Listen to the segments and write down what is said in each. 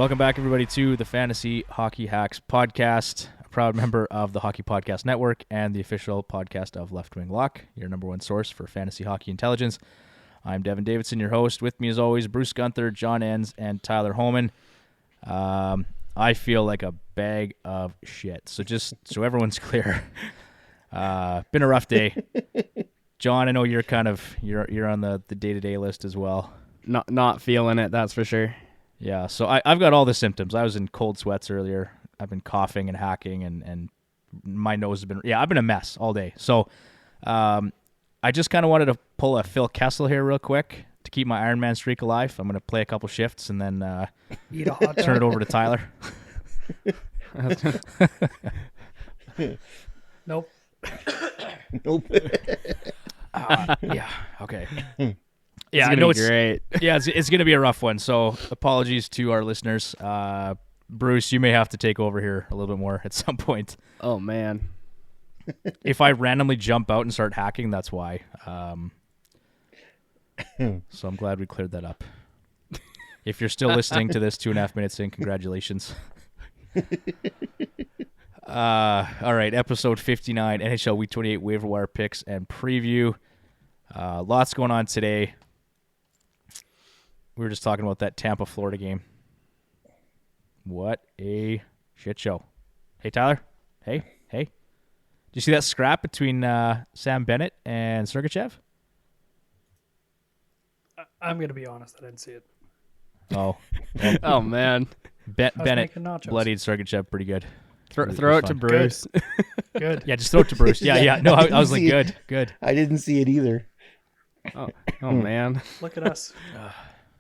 Welcome back, everybody, to the Fantasy Hockey Hacks podcast, a proud member of the Hockey Podcast Network and the official podcast of Left Wing Lock, your number one source for fantasy hockey intelligence. I'm Devin Davidson, your host. With me, as always, Bruce Gunther, John Enns, and Tyler Holman. I feel like a bag of shit. So just so everyone's clear, been a rough day. John, I know you're you're on the day-to-day list as well. Not feeling it, that's for sure. Yeah, so I've got all the symptoms. I was in cold sweats earlier. I've been coughing and hacking, and my nose has been... Yeah, I've been a mess all day. So I just kind of wanted to pull a Phil Kessel here real quick to keep my Iron Man streak alive. I'm going to play a couple shifts and then Eat a hot dog. turn it over to Tyler. Nope. Nope. Yeah, okay. Yeah, I know it's great. Yeah, it's going to be a rough one, so apologies to our listeners. Bruce, you may have to take over here a little bit more at some point. Oh, man. If I randomly jump out and start hacking, that's why. So I'm glad we cleared that up. If you're still listening to this 2.5 minutes in, congratulations. All right, episode 59, NHL Week 28 waiver wire picks and preview. Lots going on today. We were just talking about that Tampa-Florida game. What a shit show. Hey, Tyler. Hey. Did you see that scrap between Sam Bennett and Sergachev? I'm going to be honest. I didn't see it. Oh. Oh, man. Bennett making nachos. bloodied Sergachev pretty good. Throw it to fun. Bruce. Good. Yeah, just throw it to Bruce. Yeah. No, I was like, good. I didn't see it either. Oh, man. Look at us.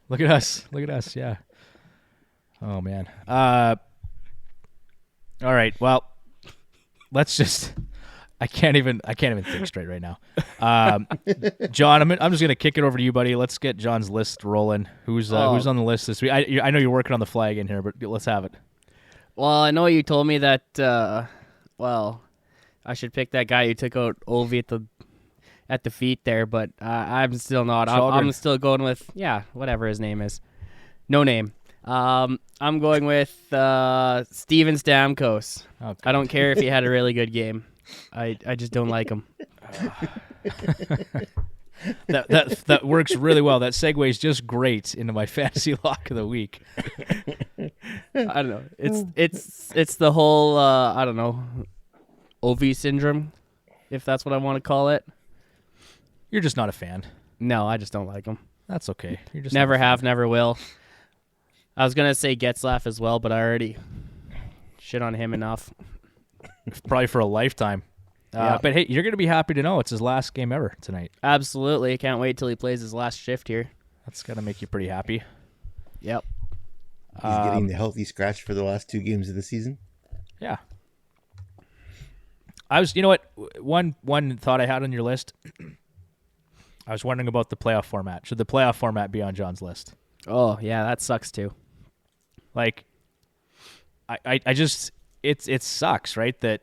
Look at us. Yeah. Oh, man. All right. Well, let's just... I can't even think straight right now. John, I'm just gonna kick it over to you, buddy. Let's get John's list rolling. Who's on the list this week? I know you're working on the fly again here, but let's have it. Well, I know you told me that, I should pick that guy who took out Ovi at the feet there, but I'm still not. I'm still going with, whatever his name is. No name. I'm going with Steven Stamkos. Okay. I don't care if he had a really good game. I just don't like him. That works really well. That segues just great into my fantasy lock of the week. I don't know. It's the whole I don't know, OV syndrome, if that's what I want to call it. You're just not a fan. No, I just don't like him. That's okay. You're just Never have, never will. I was gonna say Getzlaf as well, but I already shit on him enough. probably for a lifetime. Yeah. But hey, you're gonna be happy to know it's his last game ever tonight. Absolutely. Can't wait till he plays his last shift here. That's gotta make you pretty happy. Yep. He's getting the healthy scratch for the last 2 games of the season. Yeah. You know what? One thought I had on your list. I was wondering about the playoff format. Should the playoff format be on John's list? Oh yeah, that sucks too. Like, I just it sucks, right? That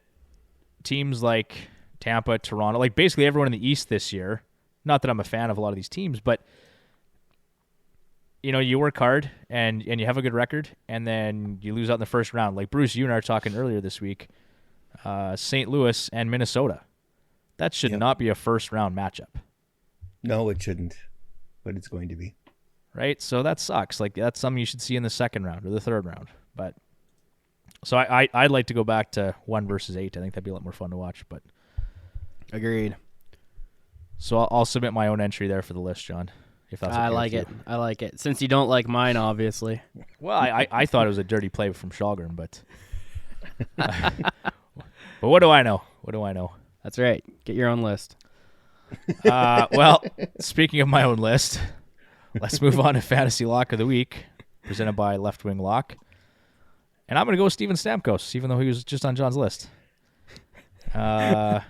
teams like Tampa, Toronto, like basically everyone in the East this year. Not that I'm a fan of a lot of these teams, but you know, you work hard and you have a good record, and then you lose out in the first round. Like Bruce, you and I were talking earlier this week. St. Louis and Minnesota. That should not be a first round matchup. No, it shouldn't, but it's going to be. Right? So that sucks. Like, that's something you should see in the second round or the third round. But so I'd like to go back to 1 versus 8. I think that'd be a lot more fun to watch. But Agreed. So I'll submit my own entry there for the list, John. If that's okay I like it. Since you don't like mine, obviously. Well, I thought it was a dirty play from Shalgren, but but what do I know? That's right. Get your own list. Well, speaking of my own list, let's move on to Fantasy Lock of the Week, presented by Left Wing Lock. And I'm going to go Steven Stamkos, even though he was just on John's list. How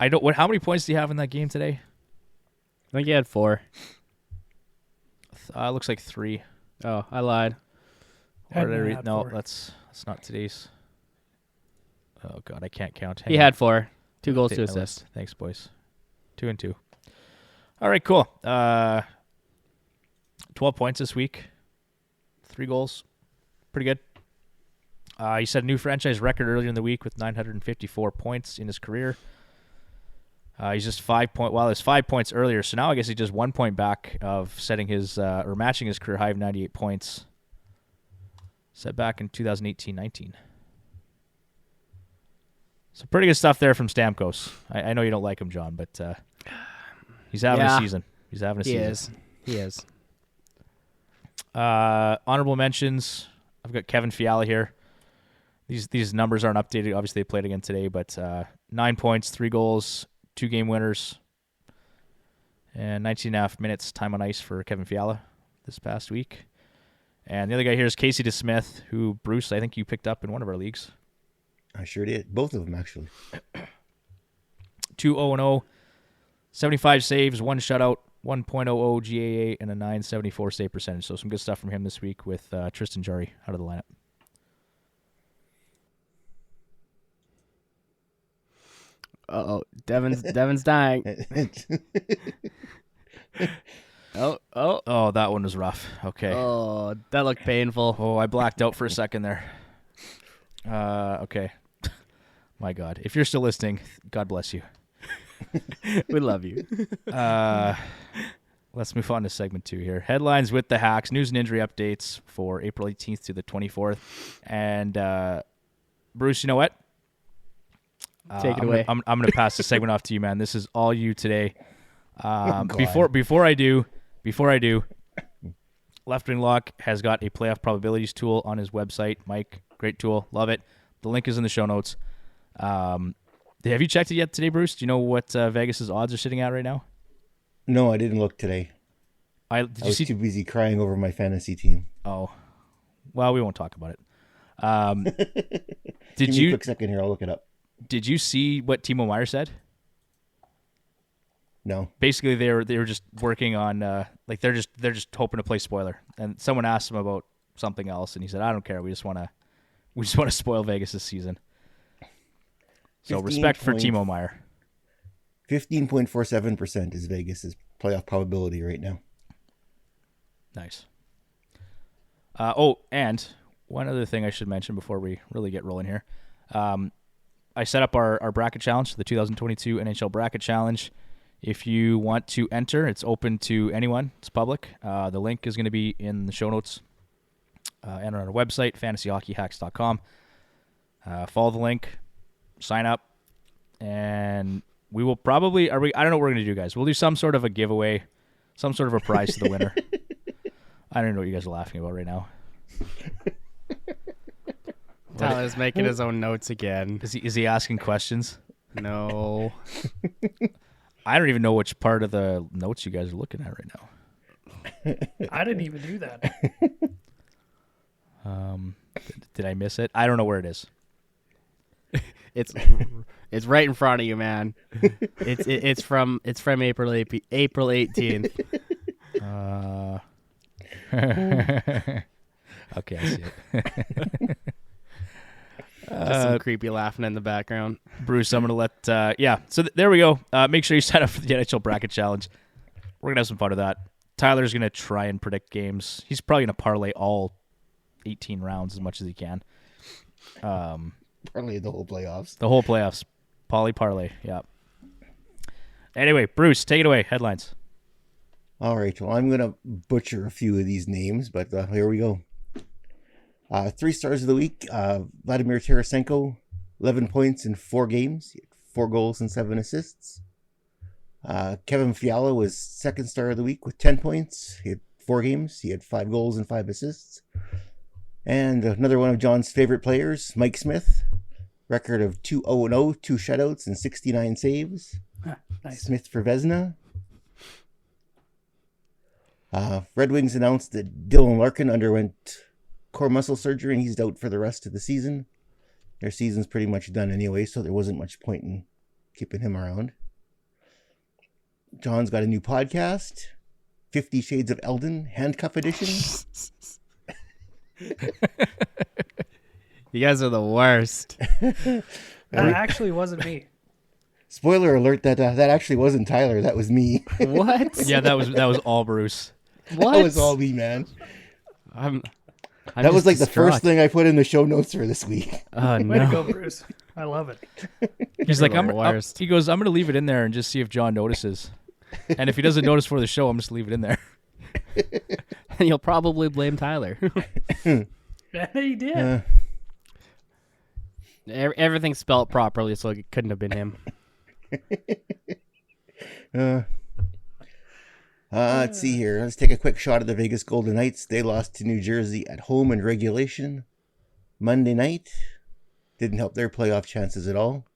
many points do you have in that game today? I think you had 4. Looks like 3. Oh, I lied. Or did I read? No, 4. that's not today's. Oh, God, I can't count. He had 4. 2 goals, 2 Take my assists. list. Thanks, boys. 2 and 2. All right, cool. 12 points this week. 3 goals. Pretty good. He set a new franchise record earlier in the week with 954 points in his career. He's just 5 points. Well, it's 5 points earlier, so now I guess he's just 1 point back of setting his or matching his career high of 98 points. Set back in 2018-19. So pretty good stuff there from Stamkos. I know you don't like him, John, but he's having a season. He's having a season. He is. Honorable mentions. I've got Kevin Fiala here. These numbers aren't updated. Obviously, they played again today, but 9 points, 3 goals, 2 game winners, and 19.5 minutes time on ice for Kevin Fiala this past week. And the other guy here is Casey DeSmith, who, Bruce, I think you picked up in one of our leagues. I sure did. Both of them, actually. 2-0-0, 75 saves, 1 shutout, 1.00 GAA, and a 974 save percentage. So some good stuff from him this week with Tristan Jarry out of the lineup. Devin's dying. Oh, that one was rough. Okay. Oh, that looked painful. Oh, I blacked out for a second there. Okay. My God. If you're still listening, God bless you. We love you. Let's move on to segment 2 here. Headlines with the Hacks, news and injury updates for April 18th to the 24th. And Bruce, you know what? Take it away. I'm going to pass the segment off to you, man. This is all you today. Before I do, Left Wing Lock has got a playoff probabilities tool on his website. Mike, great tool, love it. The link is in the show notes. Have you checked it yet today, Bruce? Do you know what Vegas's odds are sitting at right now? No, I didn't look today. I was too busy crying over my fantasy team. Oh, well, we won't talk about it. Give me a quick second here. I'll look it up. Did you see what Timo Meier said? No. Basically, they were just working on they're just hoping to play spoiler. And someone asked him about something else, and he said, "I don't care. We just want to spoil Vegas this season." So respect for Timo Meier. 15.47% is Vegas's playoff probability right now. Nice. And one other thing I should mention before we really get rolling here. I set up our bracket challenge, the 2022 NHL bracket challenge. If you want to enter, it's open to anyone. It's public. The link is going to be in the show notes and on our website, fantasyhockeyhacks.com. Follow the link, sign up, and we will probably, I don't know what we're going to do, guys. We'll do some sort of a giveaway, some sort of a prize to the winner. I don't know what you guys are laughing about right now. Tyler's making his own notes again. Is he asking questions? No. I don't even know which part of the notes you guys are looking at right now. I didn't even do that. Did I miss it? I don't know where it is. It's right in front of you, man. It's from April 18th. Okay, I see it. Just some creepy laughing in the background. Bruce, I'm going to let... so there we go. Make sure you sign up for the NHL Bracket Challenge. We're going to have some fun with that. Tyler's going to try and predict games. He's probably going to parlay all 18 rounds as much as he can. Parlay the whole playoffs. The whole playoffs. Parlay, yeah. Anyway, Bruce, take it away. Headlines. All right, well, I'm going to butcher a few of these names, but here we go. 3 stars of the week, Vladimir Tarasenko, 11 points in 4 games, 4 goals and 7 assists. Kevin Fiala was 2nd star of the week with 10 points. He had 4 games. He had 5 goals and 5 assists. And another one of John's favorite players, Mike Smith, record of 2-0-0, 2 shutouts and 69 saves. Nice. Smith for Vezina. Red Wings announced that Dylan Larkin underwent core muscle surgery and he's out for the rest of the season. Their season's pretty much done anyway, so there wasn't much point in keeping him around. John's got a new podcast, 50 Shades of Eldon, Handcuff Edition. You guys are the worst. That actually wasn't me. Spoiler alert, that actually wasn't Tyler, that was me. What? Yeah, that was all Bruce. What? That was all me, man. That was like the first thing I put in the show notes for this week. Oh, Way to no. go, Bruce. I love it. He's like, You're the worst. he goes, I'm going to leave it in there and just see if John notices. And if he doesn't notice for the show, I'm just leave it in there. And you'll probably blame Tyler. Yeah, he did. Everything's spelled properly, so it couldn't have been him. Let's see here. Let's take a quick shot at the Vegas Golden Knights. They lost to New Jersey at home in regulation Monday night. Didn't help their playoff chances at all.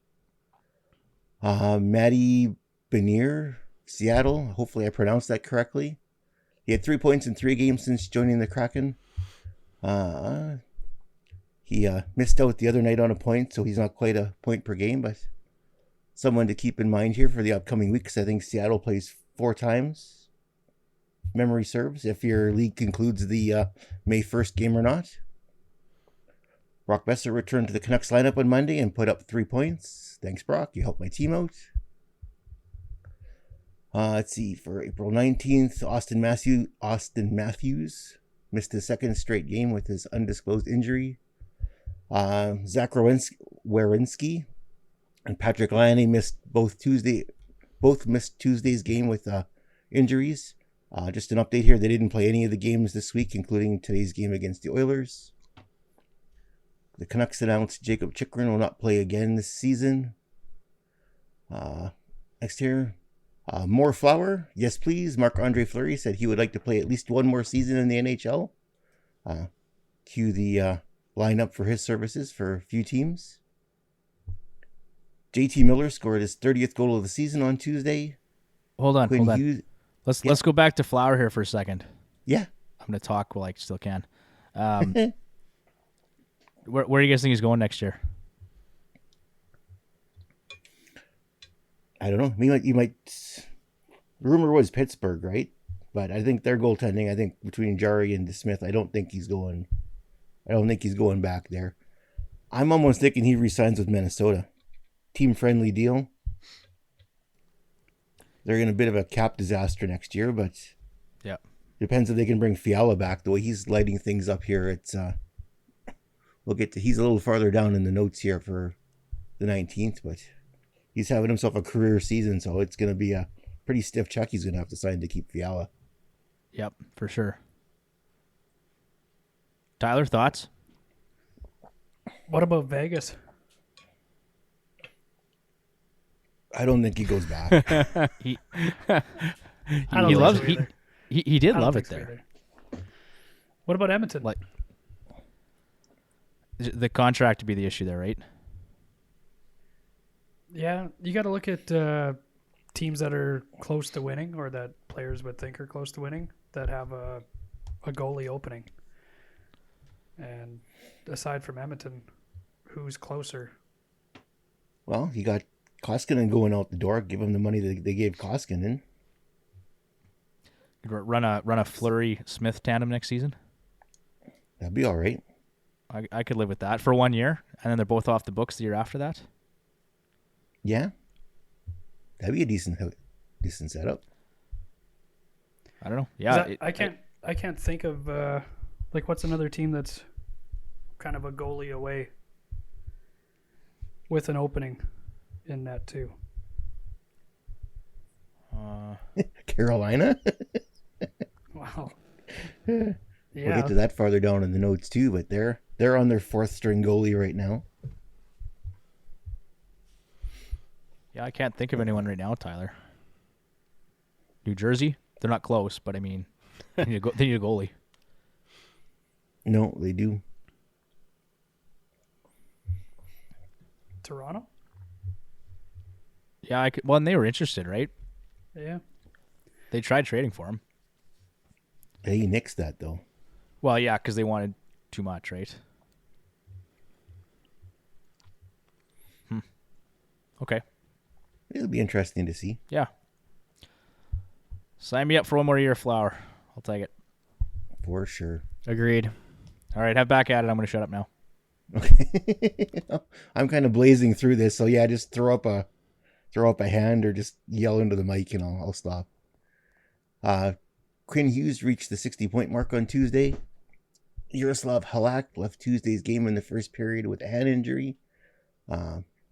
Maddie Veneers, Seattle. Hopefully I pronounced that correctly. He had 3 points in 3 games since joining the Kraken. He missed out the other night on a point, so he's not quite a point per game, but someone to keep in mind here for the upcoming weeks. I think Seattle plays 4 times, memory serves, if your league concludes the May 1st game or not. Brock Besser returned to the Canucks lineup on Monday and put up 3 points. Thanks, Brock. You helped my team out. Let's see. For April 19th, Austin Matthews missed his second straight game with his undisclosed injury. Zach Werenski and Patrick Laine missed both missed Tuesday's game with injuries. Just an update here. They didn't play any of the games this week, including today's game against the Oilers. The Canucks announced Jacob Chychrun will not play again this season. Next here. More Flower. Yes, please. Marc-Andre Fleury said he would like to play at least one more season in the NHL. Cue the lineup for his services for a few teams. JT Miller scored his 30th goal of the season on Tuesday. Hold on. Hughes, Let's go back to Flower here for a second. Yeah. I'm going to talk while I still can. Where do you guys think he's going next year? I don't know. You might. Rumor was Pittsburgh, right? But I think their goaltending. I think between Jari and DeSmith, I don't think he's going back there. I'm almost thinking he resigns with Minnesota. Team-friendly deal. They're in a bit of a cap disaster next year, but yeah, depends if they can bring Fiala back. The way he's lighting things up here, it's he's a little farther down in the notes here for the 19th, but he's having himself a career season, so it's going to be a pretty stiff check he's going to have to sign to keep Fiala. Yep, for sure. Tyler, thoughts? What about Vegas? I don't think he goes back. he I don't loves think so either. he did I don't love it think so there. either. What about Edmonton? Like the contract to be the issue there, right? Yeah, you got to look at teams that are close to winning, or that players would think are close to winning, that have a goalie opening. And aside from Edmonton, who's closer? Well, you got Koskinen going out the door. Give him the money that they gave Koskinen. Run a Fleury Smith tandem next season. That'd be all right. I could live with that for 1 year, and then they're both off the books the year after that. Yeah, that'd be a decent setup. I don't know. Yeah, I can't think of what's another team that's kind of a goalie away with an opening in that too. Carolina. Wow. We'll Yeah. get to that farther down in the notes too, but they're on their 4th string goalie right now. Yeah, I can't think of anyone right now, Tyler. New Jersey, they're not close, but I mean, they need a goalie. No, they do. Toronto? Yeah, and they were interested, right? Yeah. They tried trading for him. They nixed that though. Well, yeah, because they wanted too much, right? Okay. It'll be interesting to see. Yeah. Sign me up for 1 more year, Flower. I'll take it. For sure. Agreed. All right, have back at it. I'm going to shut up now. Okay. I'm kind of blazing through this, so yeah, just throw up a hand or just yell into the mic and I'll stop. Quinn Hughes reached the 60-point mark on Tuesday. Yaroslav Halak left Tuesday's game in the first period with a hand injury.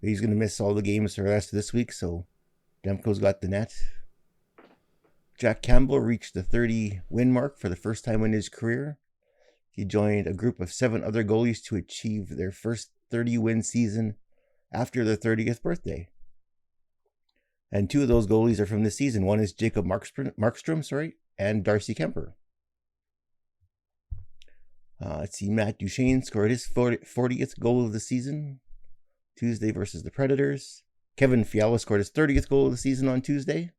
He's going to miss all the games for the rest of this week, so Demko's got the net. Jack Campbell reached the 30-win mark for the first time in his career. He joined a group of 7 other goalies to achieve their first 30-win season after their 30th birthday. And 2 of those goalies are from this season. One is Jacob Markstrom, and Darcy Kemper. Let's see, Matt Duchene scored his 40th goal of the season Tuesday versus the Predators. Kevin Fiala scored his 30th goal of the season on Tuesday.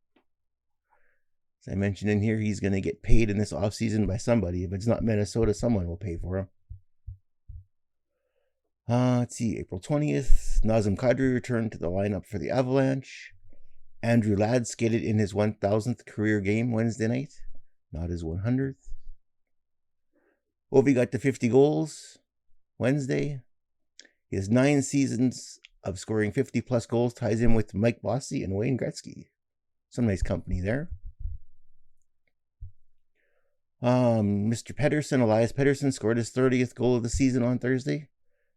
As I mentioned in here, he's going to get paid in this offseason by somebody. If it's not Minnesota, someone will pay for him. Let's see, April 20th, Nazem Kadri returned to the lineup for the Avalanche. Andrew Ladd skated in his 1,000th career game Wednesday night, not his 100th. Ovi got to 50 goals Wednesday. His 9 seasons of scoring 50-plus goals ties him with Mike Bossy and Wayne Gretzky. Some nice company there. Mr. Pedersen, Elias Petterson, scored his 30th goal of the season on Thursday.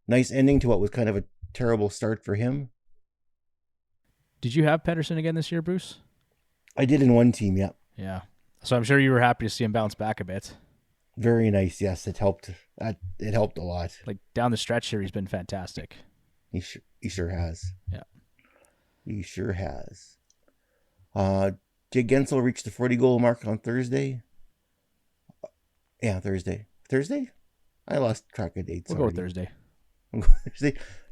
Nice ending to what was kind of a terrible start for him. Did you have Pedersen again this year, Bruce? I did in one team, yeah. Yeah. So I'm sure you were happy to see him bounce back a bit. Very nice, yes. It helped. It helped a lot. Like down the stretch here, he's been fantastic. He sure has. Yeah. He sure has. Jake Gensel reached the 40-goal mark on Thursday. Yeah, Thursday. Thursday? I lost track of dates. We'll go with Thursday.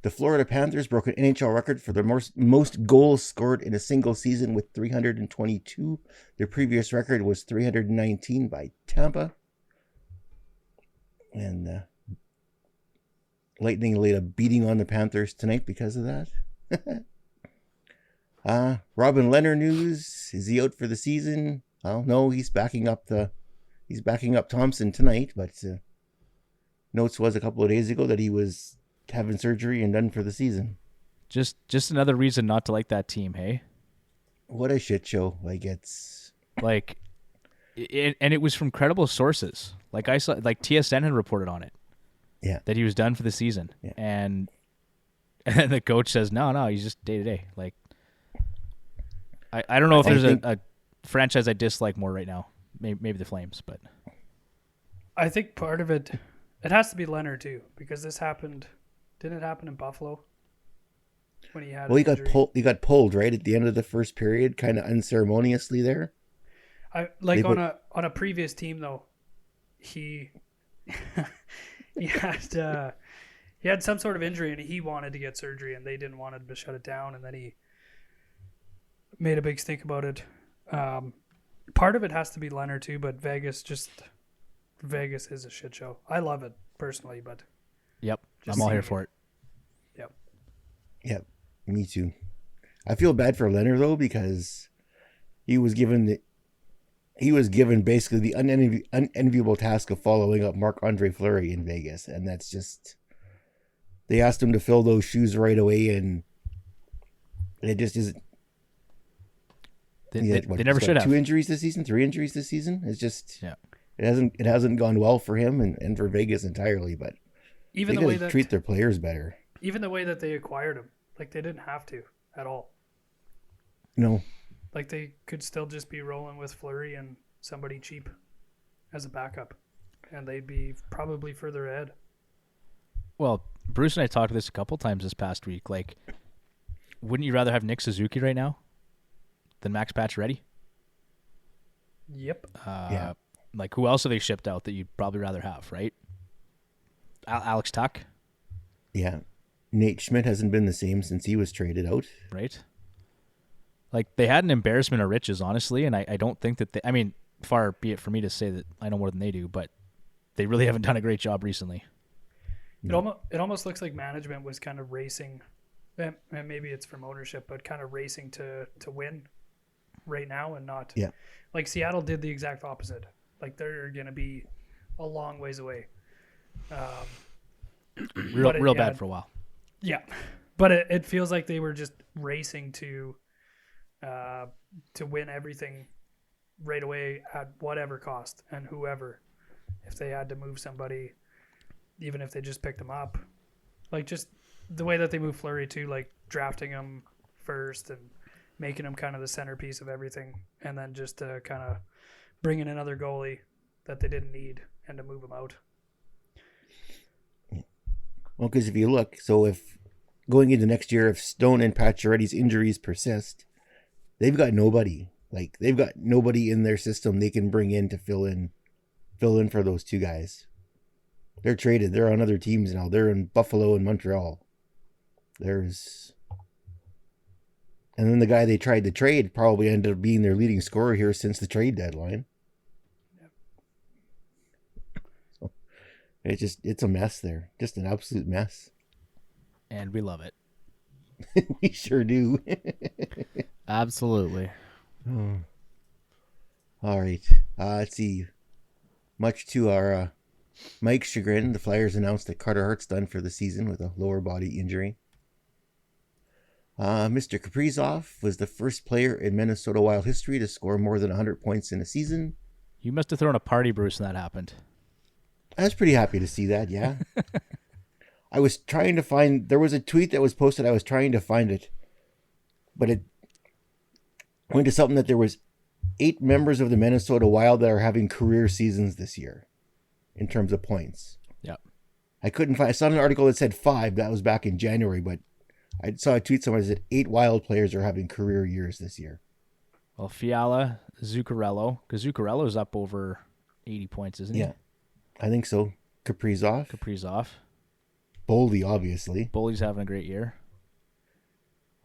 The Florida Panthers broke an NHL record for their most goals scored in a single season with 322. Their previous record was 319 by Tampa. And Lightning laid a beating on the Panthers tonight because of that. Robin Lehner news. Is he out for the season? Well, no, he's backing up Thompson tonight, but notes was a couple of days ago that he was having surgery and done for the season. Just another reason not to like that team, hey? What a shit show. And it was from credible sources. Like I saw, like TSN had reported on it. Yeah. That he was done for the season. Yeah. And the coach says, no, he's just day to day. Like, I don't know if there's a franchise I dislike more right now. Maybe the Flames, but I think part of it has to be Leonard too, because this happened. Didn't it happen in Buffalo when he had? Well, he got pulled right at the end of the first period, kind of unceremoniously there. On a previous team though, he he had some sort of injury and he wanted to get surgery and they didn't want him to shut it down, and then he made a big stink about it. Part of it has to be Leonard too, but Vegas is a shit show. I love it personally, but yep, I'm all here for it. Yep, me too. I feel bad for Leonard though, because he was given basically the unenviable task of following up Marc-Andre Fleury in Vegas, and that's just, they asked him to fill those shoes right away, and it just isn't. They never should have. 2 injuries this season, 3 injuries this season. It's just, it hasn't gone well for him and for Vegas entirely. But even they the way that treat their players better. Even the way that they acquired him, like they didn't have to at all. No. Like they could still just be rolling with Fleury and somebody cheap as a backup, and they'd be probably further ahead. Well, Bruce and I talked this a couple times this past week. Like, wouldn't you rather have Nick Suzuki right now than Max Pacioretty? Yep. Yeah. Like, who else have they shipped out that you'd probably rather have, right? Alex Tuck? Yeah. Nate Schmidt hasn't been the same since he was traded out. Right. Like, they had an embarrassment of riches, honestly, and I don't think that they... I mean, far be it for me to say that I know more than they do, but they really haven't done a great job recently. It almost looks like management was kind of racing, and maybe it's from ownership, but kind of racing to win right now and not... Yeah. Like, Seattle did the exact opposite. Like, they're going to be a long ways away. Real bad for a while. Yeah. But it feels like they were just racing to win everything right away at whatever cost, and whoever, if they had to move somebody, even if they just picked him up. Like, just the way that they move Fleury too, like drafting him first and making him kind of the centerpiece of everything, and then just kind of bring in another goalie that they didn't need and to move him out. Well, because if you look, so if going into next year, if Stone and Pacioretty's injuries persist, they've got nobody. Like, they've got nobody in their system they can bring in to fill in for those two guys. They're traded. They're on other teams now. They're in Buffalo and Montreal. And then the guy they tried to trade probably ended up being their leading scorer here since the trade deadline. So it's a mess there. Just an absolute mess. And we love it. We sure do. Absolutely. Oh. All right. Let's see. Much to our Mike's chagrin, the Flyers announced that Carter Hart's done for the season with a lower body injury. Mr. Kaprizov was the first player in Minnesota Wild history to score more than 100 points in a season. You must have thrown a party, Bruce, when that happened. I was pretty happy to see that, yeah. I was trying to find... There was a tweet that was posted. I was trying to find it. But it went to something that there was 8 members of the Minnesota Wild that are having career seasons this year in terms of points. Yep. I couldn't find... I saw an article that said 5. That was back in January, but I saw a tweet somewhere that said 8 Wild players are having career years this year. Well, Fiala, Zuccarello, because Zuccarello's up over 80 points, isn't he? Yeah, I think so. Kaprizov. Boldy, obviously. Boldy's having a great year.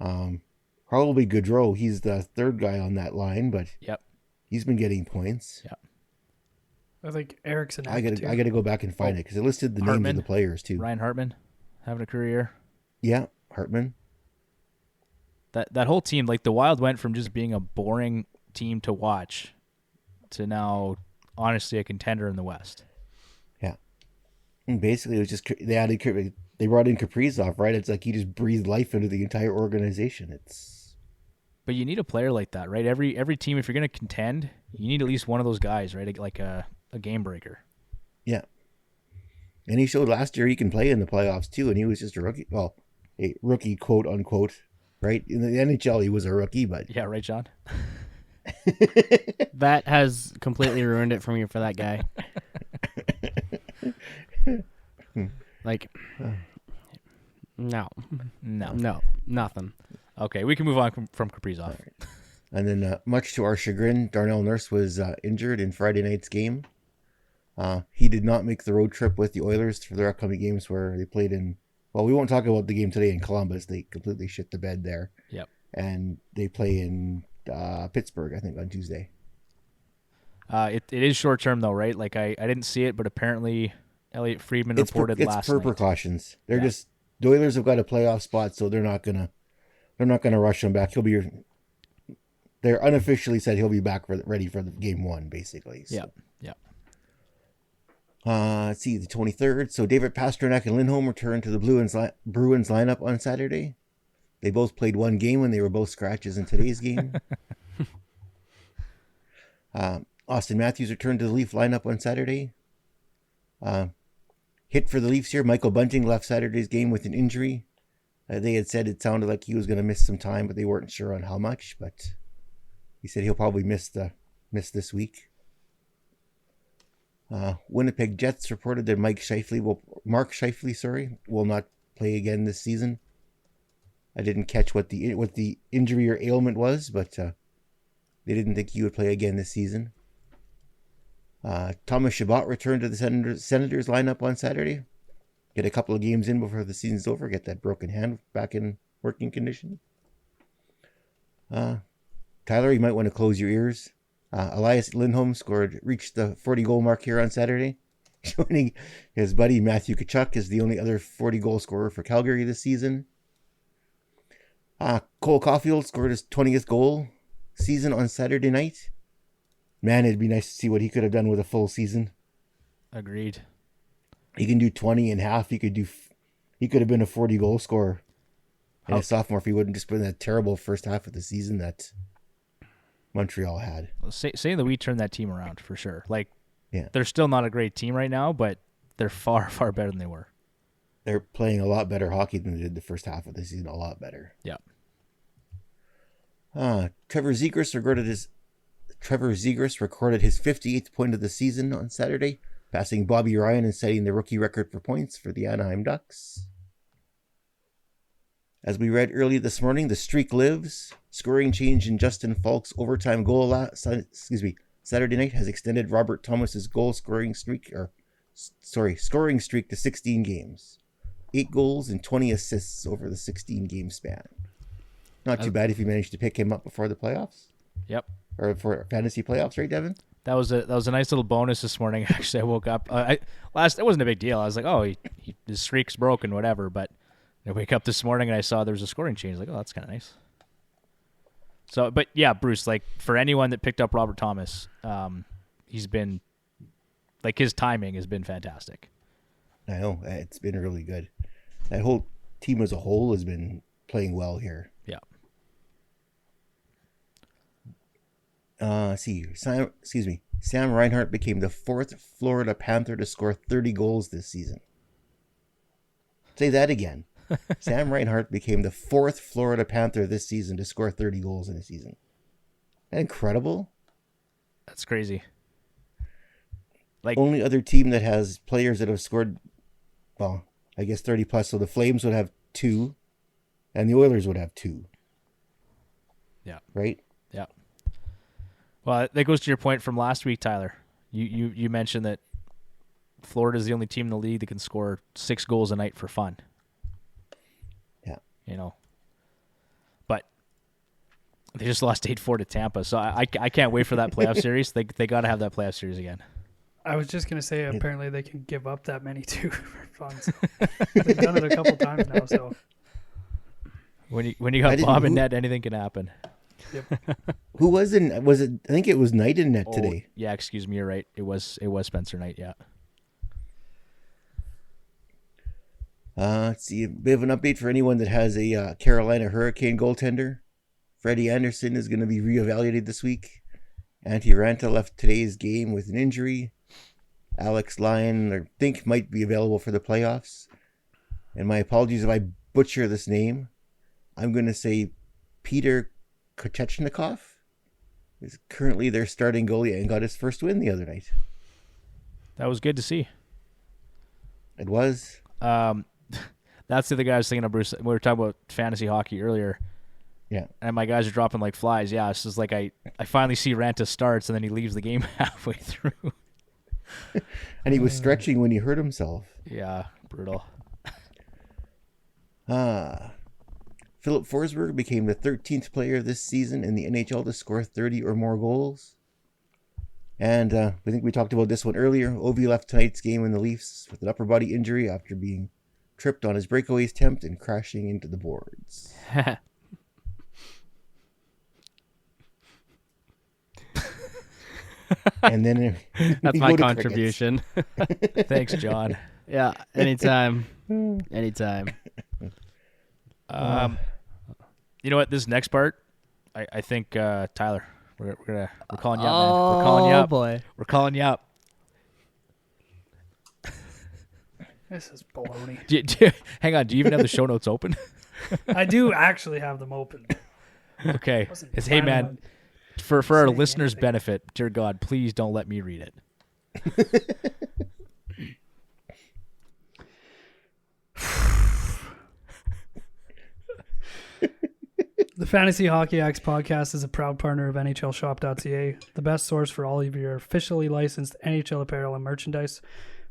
Probably Goudreau. He's the third guy on that line, but yep, he's been getting points. Yep. I think Erickson. I gotta go back and find it because it listed the names of the players too. Ryan Hartman having a career year. Yeah, Hartman. That whole team, like the Wild, went from just being a boring team to watch to now, honestly, a contender in the West. Yeah, and basically it was just they brought in Kaprizov, right? It's like he just breathed life into the entire organization. But you need a player like that, right? Every team, if you're going to contend, you need at least one of those guys, right? Like a game breaker. Yeah, and he showed last year he can play in the playoffs too, and he was just a rookie. Well, a rookie, quote unquote. Right? In the NHL, he was a rookie, but... Yeah, right, John? That has completely ruined it for me for that guy. Like, no, nothing. Okay, we can move on from Kaprizov. Right. And then, much to our chagrin, Darnell Nurse was injured in Friday night's game. He did not make the road trip with the Oilers for their upcoming games where they played in... Well, we won't talk about the game today in Columbus. They completely shit the bed there. Yep. And they play in Pittsburgh, I think, on Tuesday. It is short term though, right? Like I didn't see it, but apparently Elliot Friedman reported last night. It's for precautions. They're just the Oilers have got a playoff spot, so they're not gonna rush him back. They're unofficially said he'll be back ready for the game 1, basically. So. Yep. Let's see, the 23rd. So David Pastrnak and Lindholm returned to the Bruins lineup on Saturday. They both played one game and they were both scratches in today's game. Austin Matthews returned to the Leaf lineup on Saturday. Hit for the Leafs here. Michael Bunting left Saturday's game with an injury. They had said it sounded like he was going to miss some time, but they weren't sure on how much. But he said he'll probably miss this week. Winnipeg Jets reported that Mark Scheifele will not play again this season. I didn't catch what the injury or ailment was, but they didn't think he would play again this season. Thomas Chabot returned to the Senators lineup on Saturday. Get a couple of games in before the season's over. Get that broken hand back in working condition. Tyler, you might want to close your ears. Elias Lindholm reached the 40-goal mark here on Saturday, joining his buddy Matthew Tkachuk as the only other 40-goal scorer for Calgary this season. Cole Caulfield scored his 20th goal season on Saturday night. Man, it'd be nice to see what he could have done with a full season. Agreed. He can do 20 and half. He could have been a 40-goal scorer in a sophomore if he wouldn't just been that terrible first half of the season that Montreal had. Saying that we turned that team around for sure. Like, yeah, they're still not a great team right now, but they're far, far better than they were. They're playing a lot better hockey than they did the first half of the season. A lot better. Yeah. Trevor Ziegris recorded his 58th point of the season on Saturday, passing Bobby Ryan and setting the rookie record for points for the Anaheim Ducks. As we read early this morning, the streak lives. Scoring change in Justin Falk's overtime goal Saturday night has extended Robert Thomas's scoring streak to 16 games. 8 goals and 20 assists over the 16-game span. Not too bad if you managed to pick him up before the playoffs. Yep. Or for fantasy playoffs, right, Devin? That was a nice little bonus this morning. Actually, I woke up. It wasn't a big deal. I was like, oh, his streak's broken, whatever. But I wake up this morning and I saw there was a scoring change. Like, oh, that's kind of nice. So, but yeah, Bruce, like for anyone that picked up Robert Thomas, he's been like his timing has been fantastic. I know it's been really good. That whole team as a whole has been playing well here. Yeah. Sam Reinhardt became the 4th Florida Panther to score 30 goals this season. Say that again. Sam Reinhardt became the 4th Florida Panther this season to score 30 goals in a season. Isn't that incredible? That's crazy. Like only other team that has players that have scored, well, I guess 30 plus. So the Flames would have 2, and the Oilers would have 2. Yeah. Right. Yeah. Well, that goes to your point from last week, Tyler. You mentioned that Florida is the only team in the league that can score 6 goals a night for fun. Yeah. You know. But they just lost 8-4 to Tampa, so I can't wait for that playoff series. They got to have that playoff series again. I was just gonna say, apparently they can give up that many too for fun. So they've done it a couple times now. So when you got Bob in net, anything can happen. Yep. Who was in? Was it? I think it was Knight in net today. Yeah, excuse me, you're right. It was Spencer Knight. Yeah. Let's see a bit of an update for anyone that has a Carolina Hurricane goaltender. Freddie Anderson is going to be reevaluated this week. Antti Ranta left today's game with an injury. Alex Lyon, I think, might be available for the playoffs. And my apologies if I butcher this name. I'm going to say Peter Kochechnikov is currently their starting goalie and got his first win the other night. That was good to see. It was. That's the other guy I was thinking of, Bruce. We were talking about fantasy hockey earlier. Yeah. And my guys are dropping like flies. Yeah, it's just like I finally see Ranta starts and then he leaves the game halfway through. And he was stretching when he hurt himself. Yeah, brutal. Philip Forsberg became the 13th player this season in the NHL to score 30 or more goals. And I think we talked about this one earlier. Ovi left tonight's game in the Leafs with an upper body injury after being tripped on his breakaway attempt and crashing into the boards. And then that's my contribution. Thanks, John. Yeah, anytime. Anytime. You know what? This next part, I think Tyler, we're calling you up, man. We're calling you up. Oh boy, we're calling you up. This is baloney. Hang on. Do you even have the show notes open? I do actually have them open. Okay. Hey, man. For our listeners' benefit, dear God, please don't let me read it. The Fantasy Hockey Acts podcast is a proud partner of NHLShop.ca, the best source for all of your officially licensed NHL apparel and merchandise.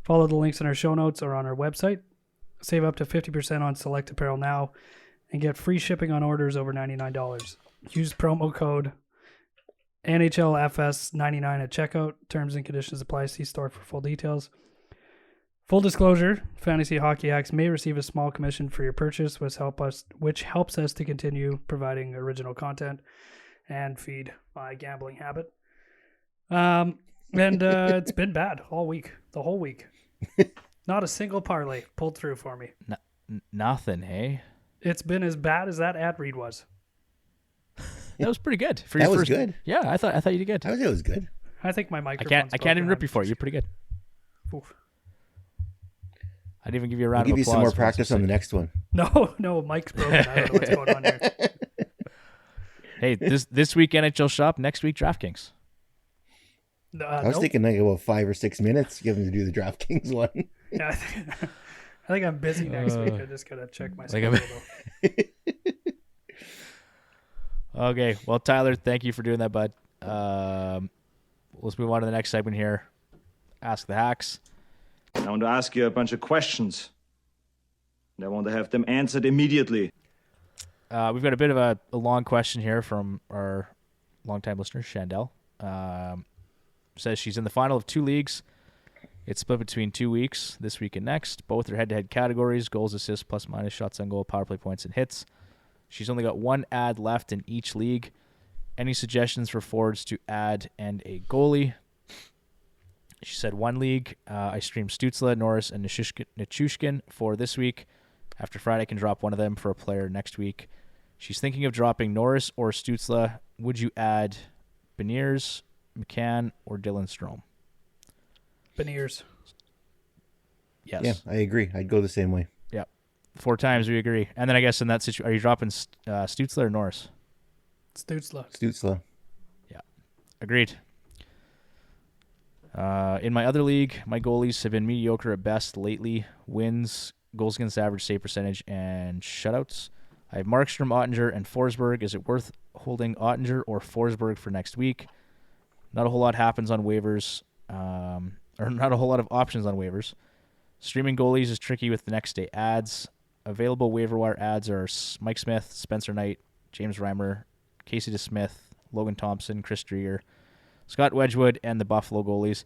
Follow the links in our show notes or on our website. Save up to 50% on select apparel now and get free shipping on orders over $99. Use promo code NHLFS99 at checkout. Terms and conditions apply. See store for full details. Full disclosure, Fantasy Hockey Acts may receive a small commission for your purchase, which helps us to continue providing original content and feed my gambling habit. And it's been bad all week, the whole week. Not a single parlay pulled through for me. Nothing, hey? It's been as bad as that ad read was. That was pretty good. For that your was first, good. Yeah, I thought you did good. I thought it was good. I think my microphone. I can't even rip you for it. You're pretty good. Oof. I'd even give you a round I'll of give you applause. some more practice on the next one. No, Mike's broken. I don't know what's going on here. Hey, this week NHL Shop, next week DraftKings. I was thinking like about 5 or 6 minutes, give him to do the DraftKings one. Yeah, I think I'm busy next week. I just gotta check my schedule. Okay, well, Tyler, thank you for doing that, bud. Let's move on to the next segment here. Ask the Hacks. I want to ask you a bunch of questions. And I want to have them answered immediately. We've got a bit of a long question here from our longtime listener, Chandel. Says she's in the final of 2 leagues. It's split between 2 weeks, this week and next. Both are head-to-head categories, goals, assists, plus minus, shots on goal, power play points, and hits. She's only got 1 ad left in each league. Any suggestions for forwards to add and a goalie? She said 1 league. I streamed Stützle, Norris, and Nichushkin for this week. After Friday, I can drop one of them for a player next week. She's thinking of dropping Norris or Stützle. Would you add Beniers, McCann, or Dylan Strome? Beniers. Yes. Yeah, I agree. I'd go the same way. Yeah. 4 times we agree. And then I guess in that situation, are you dropping Stützle or Norris? Stützle. Yeah. Agreed. In my other league, my goalies have been mediocre at best lately. Wins, goals against average, save percentage, and shutouts. I have Markstrom, Ottinger, and Forsberg. Is it worth holding Ottinger or Forsberg for next week? Not a whole lot happens on waivers, or not a whole lot of options on waivers. Streaming goalies is tricky with the next day ads. Available waiver wire ads are Mike Smith, Spencer Knight, James Reimer, Casey DeSmith, Logan Thompson, Chris Drieger, Scott Wedgwood, and the Buffalo goalies.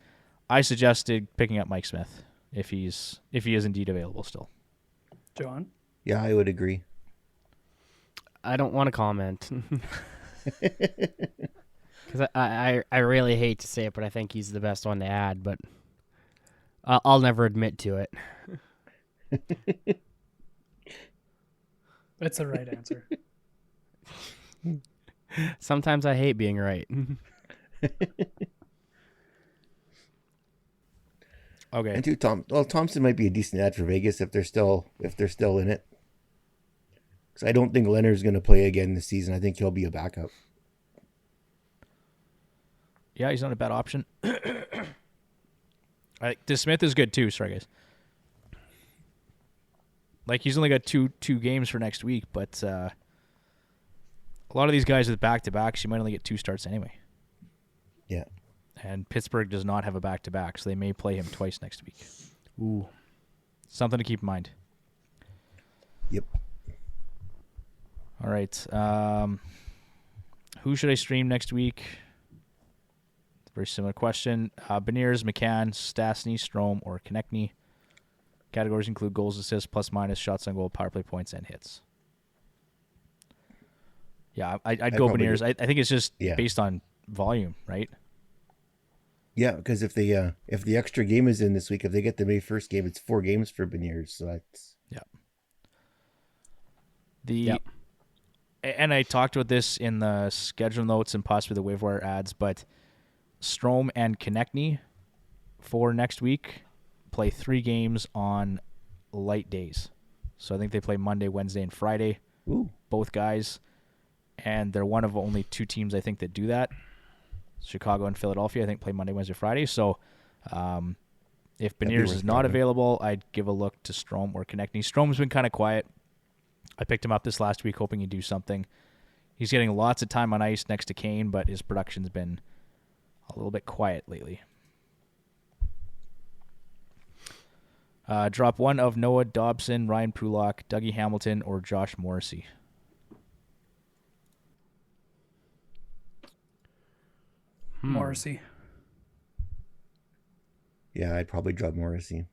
I suggested picking up Mike Smith if he is indeed available still. John? Yeah, I would agree. I don't want to comment. Because I really hate to say it, but I think he's the best one to add, but I'll never admit to it. That's the right answer. Sometimes I hate being right. Okay. And too, Thompson might be a decent ad for Vegas if they're still in it. Because I don't think Leonard's going to play again this season. I think he'll be a backup. Yeah, he's not a bad option. DeSmith is good too. Sorry, guys. Like, he's only got two games for next week, but a lot of these guys with back-to-backs, you might only get 2 starts anyway. Yeah. And Pittsburgh does not have a back-to-back, so they may play him twice next week. Ooh. Something to keep in mind. Yep. All right. Who should I stream next week? Very similar question. Beniers, McCann, Stastny, Strome, or Konechny. Categories include goals, assists, plus minus, shots on goal, power play points, and hits. Yeah, I'd go Beniers. I think it's just based on volume, right? Yeah, because if the extra game is in this week, if they get the May 1st game, it's 4 games for Beniers. So that's And I talked about this in the schedule notes and possibly the waiver wire ads, but Strome and Konechny for next week play 3 games on light days. So I think they play Monday, Wednesday, and Friday. Ooh. Both guys. And they're one of only 2 teams, I think, that do that. Chicago and Philadelphia, I think, play Monday, Wednesday, Friday. So if Beniers is not available, I'd give a look to Strome or Konechny. Strome's been kind of quiet. I picked him up this last week hoping he'd do something. He's getting lots of time on ice next to Kane, but his production's been a little bit quiet lately. Drop one of Noah Dobson, Ryan Pulock, Dougie Hamilton, or Josh Morrissey. Morrissey. Yeah, I'd probably drop Morrissey.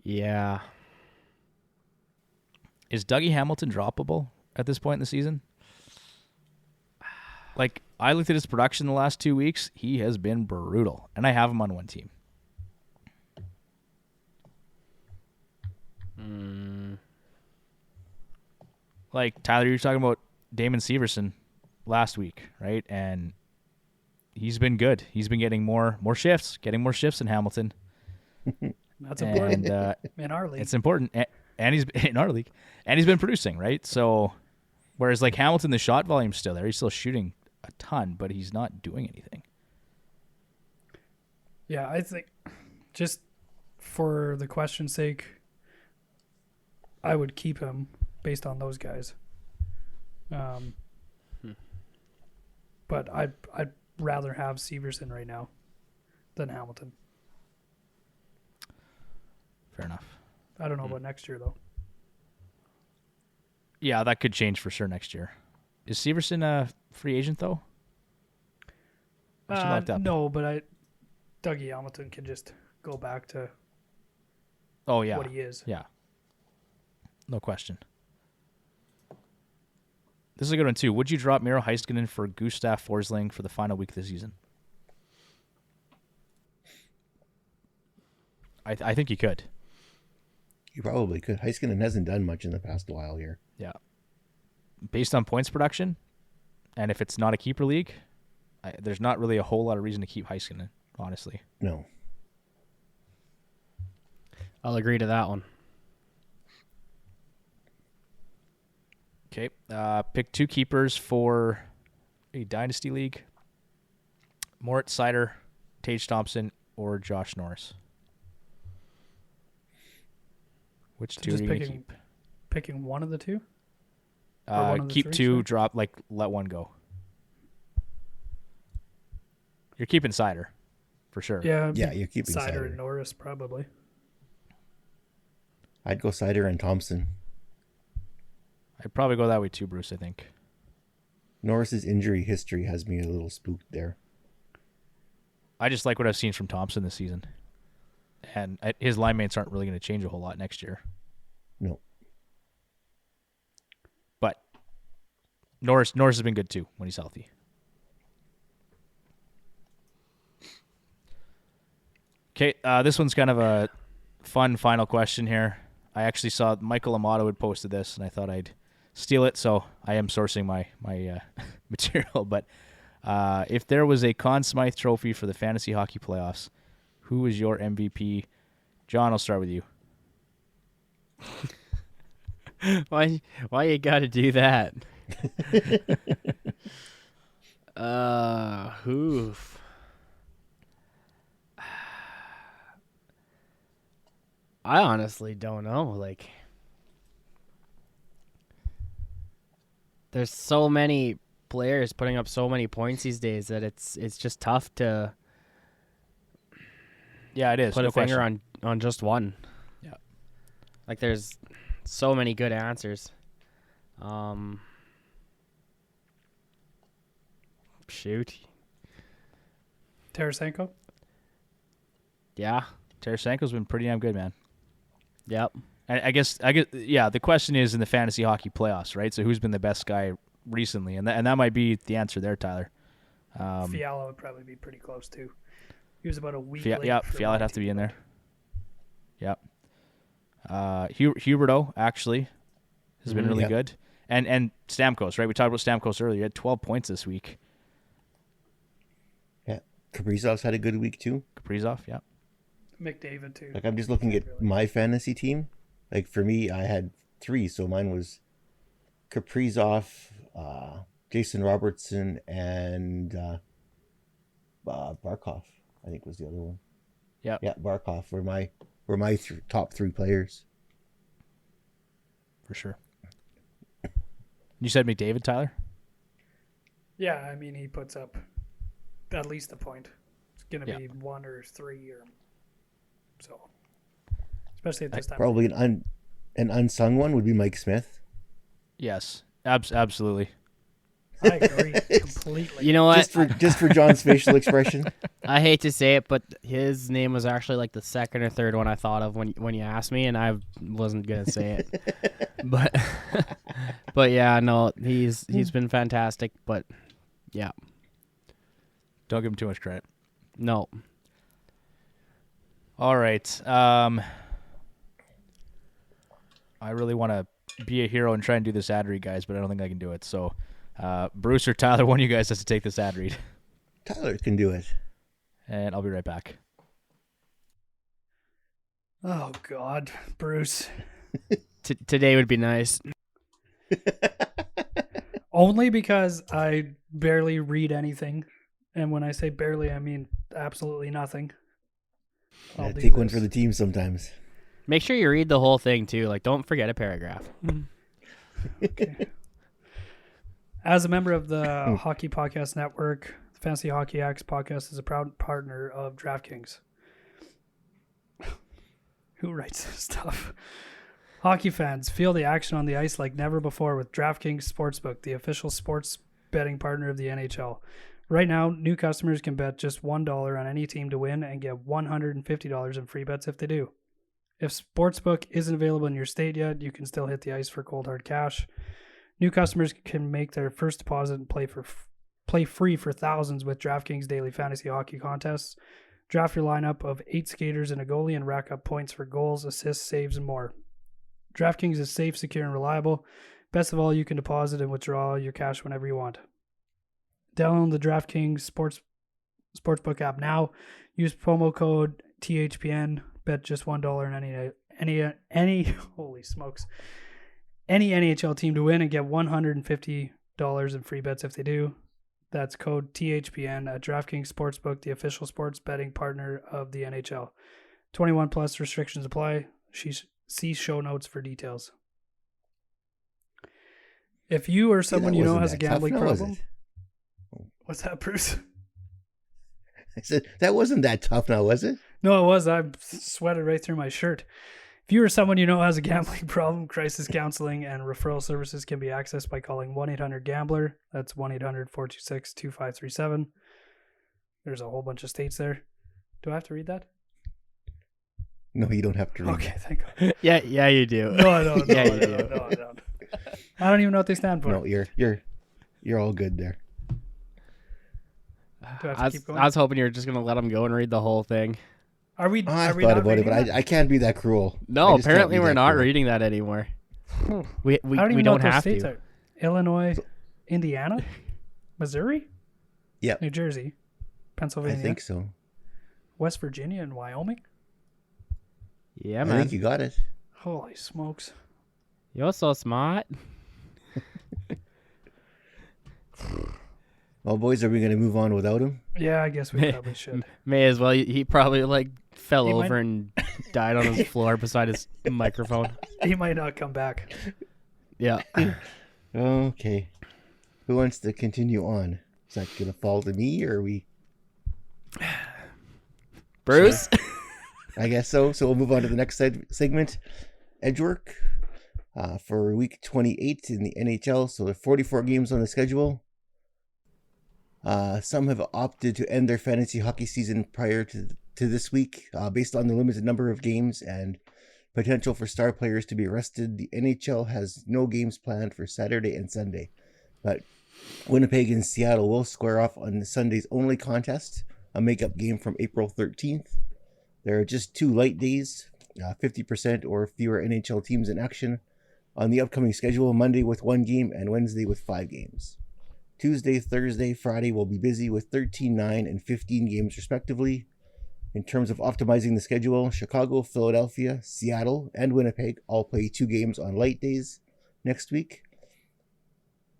Yeah. Is Dougie Hamilton droppable at this point in the season? Like, I looked at his production the last 2 weeks. He has been brutal, and I have him on one team. Like, Tyler, you were talking about Damon Severson last week, right? And he's been good. He's been getting more shifts, than Hamilton. That's important And in our league. it's important, and he's in our league, and he's been producing, right? So, whereas like Hamilton, the shot volume's still there. He's still shooting a ton, but he's not doing anything. Yeah, I think just for the question's sake, I would keep him based on those guys. But I'd rather have Severson right now than Hamilton. Fair enough. I don't know about next year though. Yeah, that could change for sure next year. Is Severson a free agent though? Or is he locked up? No, but Dougie Hamilton can just go back to what he is. Yeah. No question. This is a good one too. Would you drop Miro Heiskanen for Gustav Forsling for the final week of the season? I think you could. You probably could. Heiskanen hasn't done much in the past while here. Yeah. Based on points production, and if it's not a keeper league, there's not really a whole lot of reason to keep Heiskanen, honestly. No. I'll agree to that one. Okay. Pick 2 keepers for a dynasty league. Mort Sider, Tage Thompson, or Josh Norris. Which two are you going to keep? Picking one of the two? One of the Keep 3, 2, sorry? drop, let one go. You're keeping Sider, for sure. Yeah, You're keeping Sider. and Norris probably. I'd go Sider and Thompson. I'd probably go that way too, Bruce, I think. Norris's injury history has me a little spooked there. I just like what I've seen from Thompson this season. And his line mates aren't really going to change a whole lot next year. No. But Norris has been good too when he's healthy. Okay, this one's kind of a fun final question here. I actually saw Michael Amato had posted this, and I thought I'd steal it, so I am sourcing my material. But if there was a Conn Smythe trophy for the fantasy hockey playoffs, who is your MVP? John, I'll start with you. Why you got to do that? Who? I honestly don't know. Like, there's so many players putting up so many points these days that it's just tough to Yeah, it is. put no a finger question. on just one. Yeah. Like, there's so many good answers. Shoot. Tarasenko? Yeah. Tarasenko's been pretty damn good, man. Yep. And I guess, yeah, the question is in the fantasy hockey playoffs, right? So who's been the best guy recently? And that might be the answer there, Tyler. Fiala would probably be pretty close too. He was about a week late. Yeah, Fiala would have to be in there. Yep. Huberdeau, actually, has been really good. And Stamkos, right? We talked about Stamkos earlier. He had 12 points this week. Yeah. Kaprizov's had a good week too. Kaprizov, yeah. McDavid too. Like, I'm just looking at my fantasy team. Like, for me, I had 3, so mine was Kaprizov, Jason Robertson, and Barkov, I think was the other one. Yep. Yeah, Barkov were my top 3 players. For sure. You said McDavid, Tyler? Yeah, I mean he puts up at least a point. It's gonna be 1 or 3 or so. Especially at this time. Probably an unsung one would be Mike Smith. Yes, absolutely. I agree completely. You know what? Just for John's facial expression. I hate to say it, but his name was actually like the second or third one I thought of when you asked me, and I wasn't gonna say it. but yeah, no, he's been fantastic. But yeah, Don't give him too much credit. no. All right. I really want to be a hero and try and do this ad read, guys, but I don't think I can do it. So, Bruce or Tyler, one of you guys has to take this ad read. Tyler can do it. And I'll be right back. Oh, God, Bruce. Today would be nice. Only because I barely read anything. And when I say barely, I mean absolutely nothing. Yeah, take one for the team sometimes. Make sure you read the whole thing, too. Like, don't forget a paragraph. Okay. As a member of the Hockey Podcast Network, the Fantasy Hockey Hacks podcast is a proud partner of DraftKings. Who writes this stuff? Hockey fans, feel the action on the ice like never before with DraftKings Sportsbook, the official sports betting partner of the NHL. Right now, new customers can bet just $1 on any team to win and get $150 in free bets if they do. If Sportsbook isn't available in your state yet, you can still hit the ice for cold hard cash. New customers can make their first deposit and play free for thousands with DraftKings daily fantasy hockey contests. Draft your lineup of 8 skaters and a goalie and rack up points for goals, assists, saves, and more. DraftKings is safe, secure, and reliable. Best of all, you can deposit and withdraw your cash whenever you want. Download the DraftKings Sportsbook app now. Use promo code THPN. Bet just $1 on any holy smokes, any NHL team to win and get $150 in free bets if they do. That's code THPN at DraftKings Sportsbook, the official sports betting partner of the NHL. 21 plus restrictions apply. See show notes for details. If you or someone you know has a gambling problem, what's that, Bruce? I said that wasn't that tough now, was it? No, it was. I sweated right through my shirt. If you or someone you know has a gambling problem, crisis counseling and referral services can be accessed by calling 1-800-GAMBLER. That's 1-800-426-2537. There's a whole bunch of states there. Do I have to read that? No, you don't have to read. Okay, thank God. Yeah, you do. No, I don't. Yeah, No, you I do. don't. No, I don't. I don't even know what they stand for. No, you're all good there. Do I have to keep going? I was hoping you were just going to let him go and read the whole thing. Are we? I Are we thought not about it, reading but I can't be that cruel. No, I just can't apparently be we're that not cruel. reading that anymore. We I don't even know don't what those have states to. are. Illinois, Indiana, Missouri, Yep, New Jersey, I Pennsylvania, think so. West Virginia, and Wyoming. Yeah, I man. think you got it. Holy smokes! You're so smart. Well, boys, are we going to move on without him? Yeah, I guess we probably should. May as well. He probably fell He over might- and died on his floor beside his microphone. He might not come back. Yeah. Okay. Who wants to continue on? Is that going to fall to me, or are we? Bruce? I guess so. So we'll move on to the next segment. Edgework for week 28 in the NHL. So there are 44 games on the schedule. Some have opted to end their fantasy hockey season prior to this week based on the limited number of games and potential for star players to be rested. The NHL has no games planned for Saturday and Sunday, but Winnipeg and Seattle will square off on Sunday's only contest, a makeup game from April 13th. There are just 2 light days, 50% or fewer NHL teams in action on the upcoming schedule, Monday with 1 game and Wednesday with 5 games. Tuesday, Thursday, Friday will be busy with 13, 9, and 15 games respectively. In terms of optimizing the schedule, Chicago, Philadelphia, Seattle, and Winnipeg all play 2 games on light days next week.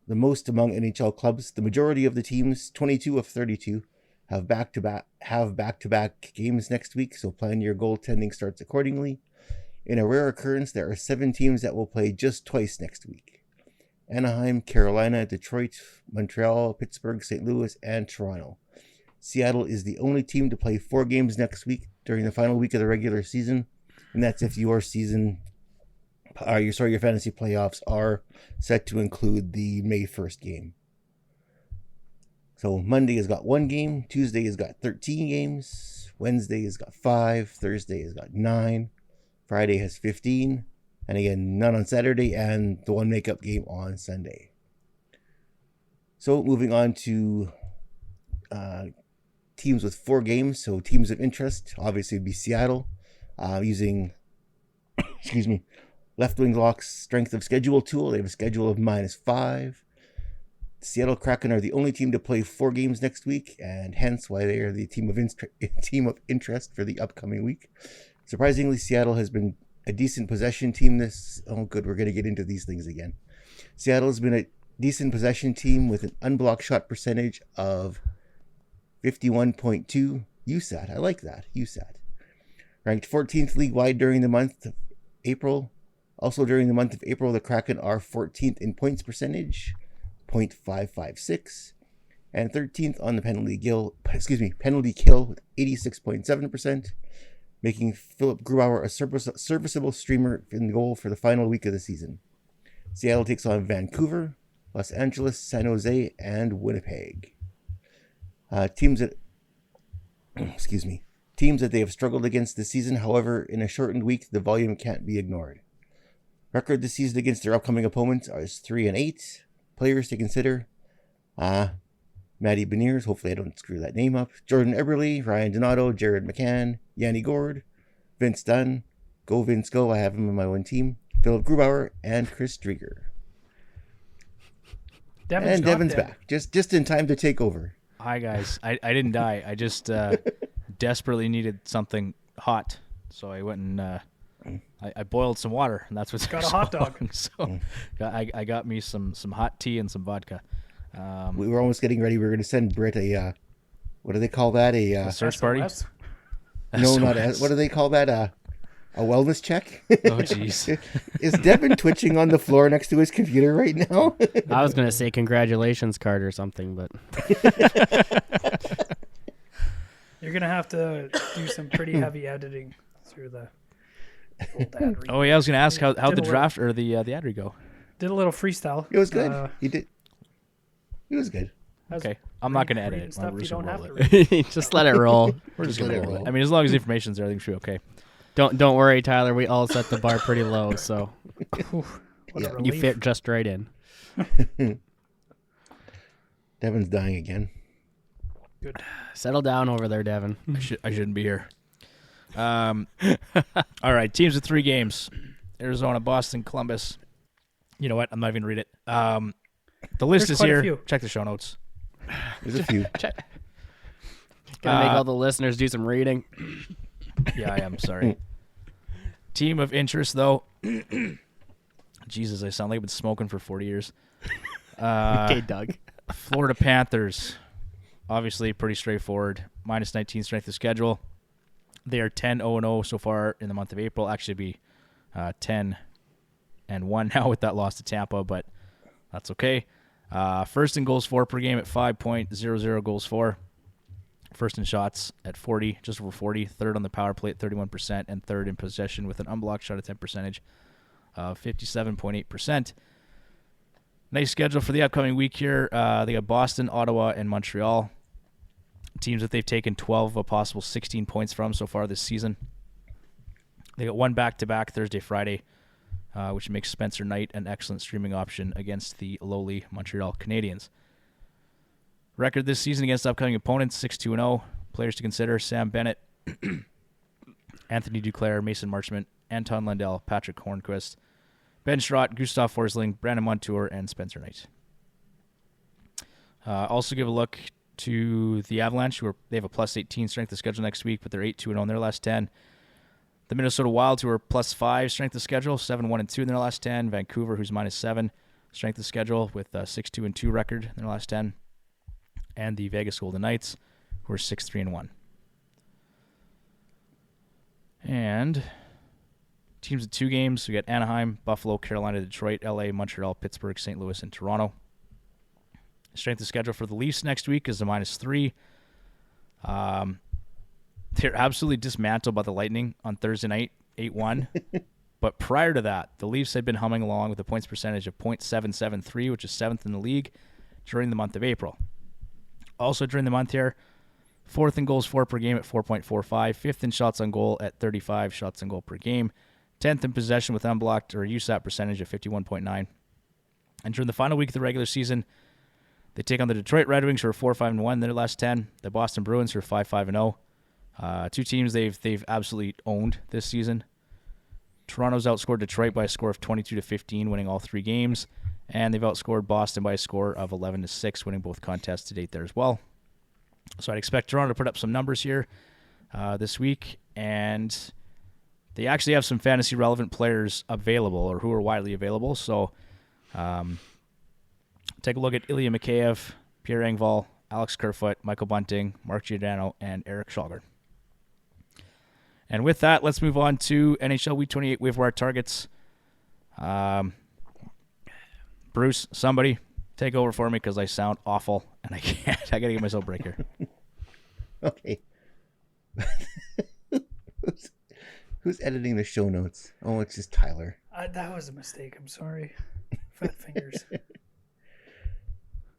The most among NHL clubs, the majority of the teams, 22 of 32, have back-to-back games next week, so plan your goaltending starts accordingly. In a rare occurrence, there are 7 teams that will play just twice next week: Anaheim, Carolina, Detroit, Montreal, Pittsburgh, St. Louis, and Toronto. Seattle is the only team to play 4 games next week during the final week of the regular season, and that's if your fantasy playoffs are set to include the May 1st game. So Monday has got 1 game, Tuesday has got 13 games, Wednesday has got 5, Thursday has got 9, Friday has 15, and again, none on Saturday, and the 1 makeup game on Sunday. So moving on to teams with 4 games. So teams of interest, obviously, would be Seattle, using, Left Wing Lock's strength of schedule tool. They have a schedule of -5. The Seattle Kraken are the only team to play 4 games next week, and hence why they are the team of interest for the upcoming week. Surprisingly, Seattle has been a decent possession team this... Oh, good, we're going to get into these things again. Seattle has been a decent possession team with an unblocked shot percentage of 51.2 USAT. I like that, USAT. Ranked 14th league-wide during the month of April. Also during the month of April, the Kraken are 14th in points percentage, .556, and 13th on the penalty kill with 86.7%, making Philip Grubauer a serviceable streamer in goal for the final week of the season. Seattle takes on Vancouver, Los Angeles, San Jose, and Winnipeg. Teams that they have struggled against this season. However, in a shortened week, the volume can't be ignored. Record this season against their upcoming opponents is 3-8. Players to consider: Maddie Veneers, hopefully I don't screw that name up, Jordan Eberle, Ryan Donato, Jared McCann, Yanni Gord, Vince Dunn, Go Vince Go, I have him on my one team, Philip Grubauer, and Chris Drieger. Devin's back, just in time to take over. Hi guys, I didn't die. I just desperately needed something hot, so I went and I boiled some water, and that's what's got a hot dog. So I got me some hot tea and some vodka. We were almost getting ready. We were going to send Britt a what do they call that? A search party? No, not a. What do they call that? A wellness check? Oh, jeez. Is Devin twitching on the floor next to his computer right now? I was going to say congratulations card or something, but you're going to have to do some pretty heavy editing through the old ad read. Oh yeah, I was going to ask how the draft or the ad read go. Did a little freestyle. It was good. He did. It was good. Okay, I'm not going to edit it. Stuff you don't have to read. just let it roll. We're just going to roll it. I mean, as long as the information's there, I think it should be okay. Don't worry, Tyler. We all set the bar pretty low, so you fit just right in. Devin's dying again. Good. Settle down over there, Devin. I shouldn't be here. All right, teams with 3 games: Arizona, Boston, Columbus. You know what? I'm not even going to read it. The list is here. Check the show notes. There's a few. Gonna make all the listeners do some reading. Yeah, I am. Sorry. Team of interest, though. Jesus, I sound like I've been smoking for 40 years. Okay, Doug. Florida Panthers. Obviously, pretty straightforward. -19 strength of schedule. They are 10-0-0 so far in the month of April. Actually, be 10-1 now with that loss to Tampa, but that's okay. First in goals for per game at 5.00 goals for. First in shots at 40, just over 40. Third on the power play at 31%, and third in possession with an unblocked shot attempt percentage of 57.8%. Nice schedule for the upcoming week here. They got Boston, Ottawa, and Montreal. Teams that they've taken 12 of a possible 16 points from so far this season. They got one back-to-back Thursday, Friday, which makes Spencer Knight an excellent streaming option against the lowly Montreal Canadiens. Record this season against upcoming opponents, 6-2-0. Players to consider: Sam Bennett, Anthony Duclair, Mason Marchment, Anton Lundell, Patrick Hornquist, Ben Schrott, Gustav Forsling, Brandon Montour, and Spencer Knight. Also give a look to the Avalanche, they have a +18 strength of schedule next week, but they're 8-2-0 in their last 10. The Minnesota Wild, who are +5 strength of schedule, 7-1-2 in their last 10. Vancouver, who's -7 strength of schedule with a 6-2-2 record in their last 10. And the Vegas Golden Knights, who are 6-3-1. And teams of 2 games, we got Anaheim, Buffalo, Carolina, Detroit, LA, Montreal, Pittsburgh, St. Louis, and Toronto. Strength of schedule for the Leafs next week is a -3. They're absolutely dismantled by the Lightning on Thursday night, 8-1. But prior to that, the Leafs had been humming along with a points percentage of .773, which is 7th in the league during the month of April. Also during the month here, 4th in goals for per game at 4.45, 5th in shots on goal at 35 shots on goal per game, 10th in possession with unblocked or USAT percentage of 51.9. And during the final week of the regular season, they take on the Detroit Red Wings, who are 4-5-1 in their last 10, the Boston Bruins, who are 5-5-0. 2 teams they've absolutely owned this season. Toronto's outscored Detroit by a score of 22-15, winning all 3 games, and they've outscored Boston by a score of 11-6, winning both contests to date there as well. So I'd expect Toronto to put up some numbers here this week, and they actually have some fantasy relevant players available or who are widely available. So take a look at Ilya Mikheyev, Pierre Engvall, Alex Kerfoot, Michael Bunting, Mark Giordano, and Eric Schalger. And with that, let's move on to NHL Week 28 waiver wire targets. Bruce, somebody take over for me because I sound awful and I can't. I got to get myself a break here. Okay. Who's editing the show notes? Oh, it's just Tyler. That was a mistake. I'm sorry. Fat fingers.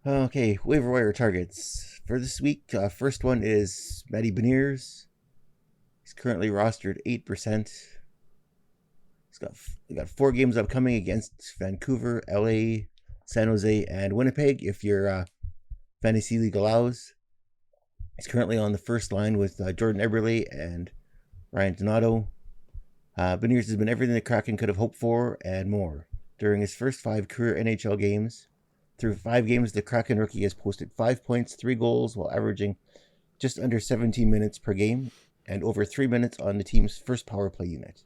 Okay, waiver wire targets for this week. First one is Maddie Veneers. He's currently rostered 8%. He's got 4 games upcoming against Vancouver, LA, San Jose, and Winnipeg. If your fantasy league allows, he's currently on the first line with Jordan Eberle and Ryan Donato. Beniers has been everything the Kraken could have hoped for and more. During his first 5 career NHL games, through 5 games, the Kraken rookie has posted 5 points, 3 goals, while averaging just under 17 minutes per game and over 3 minutes on the team's first power play unit.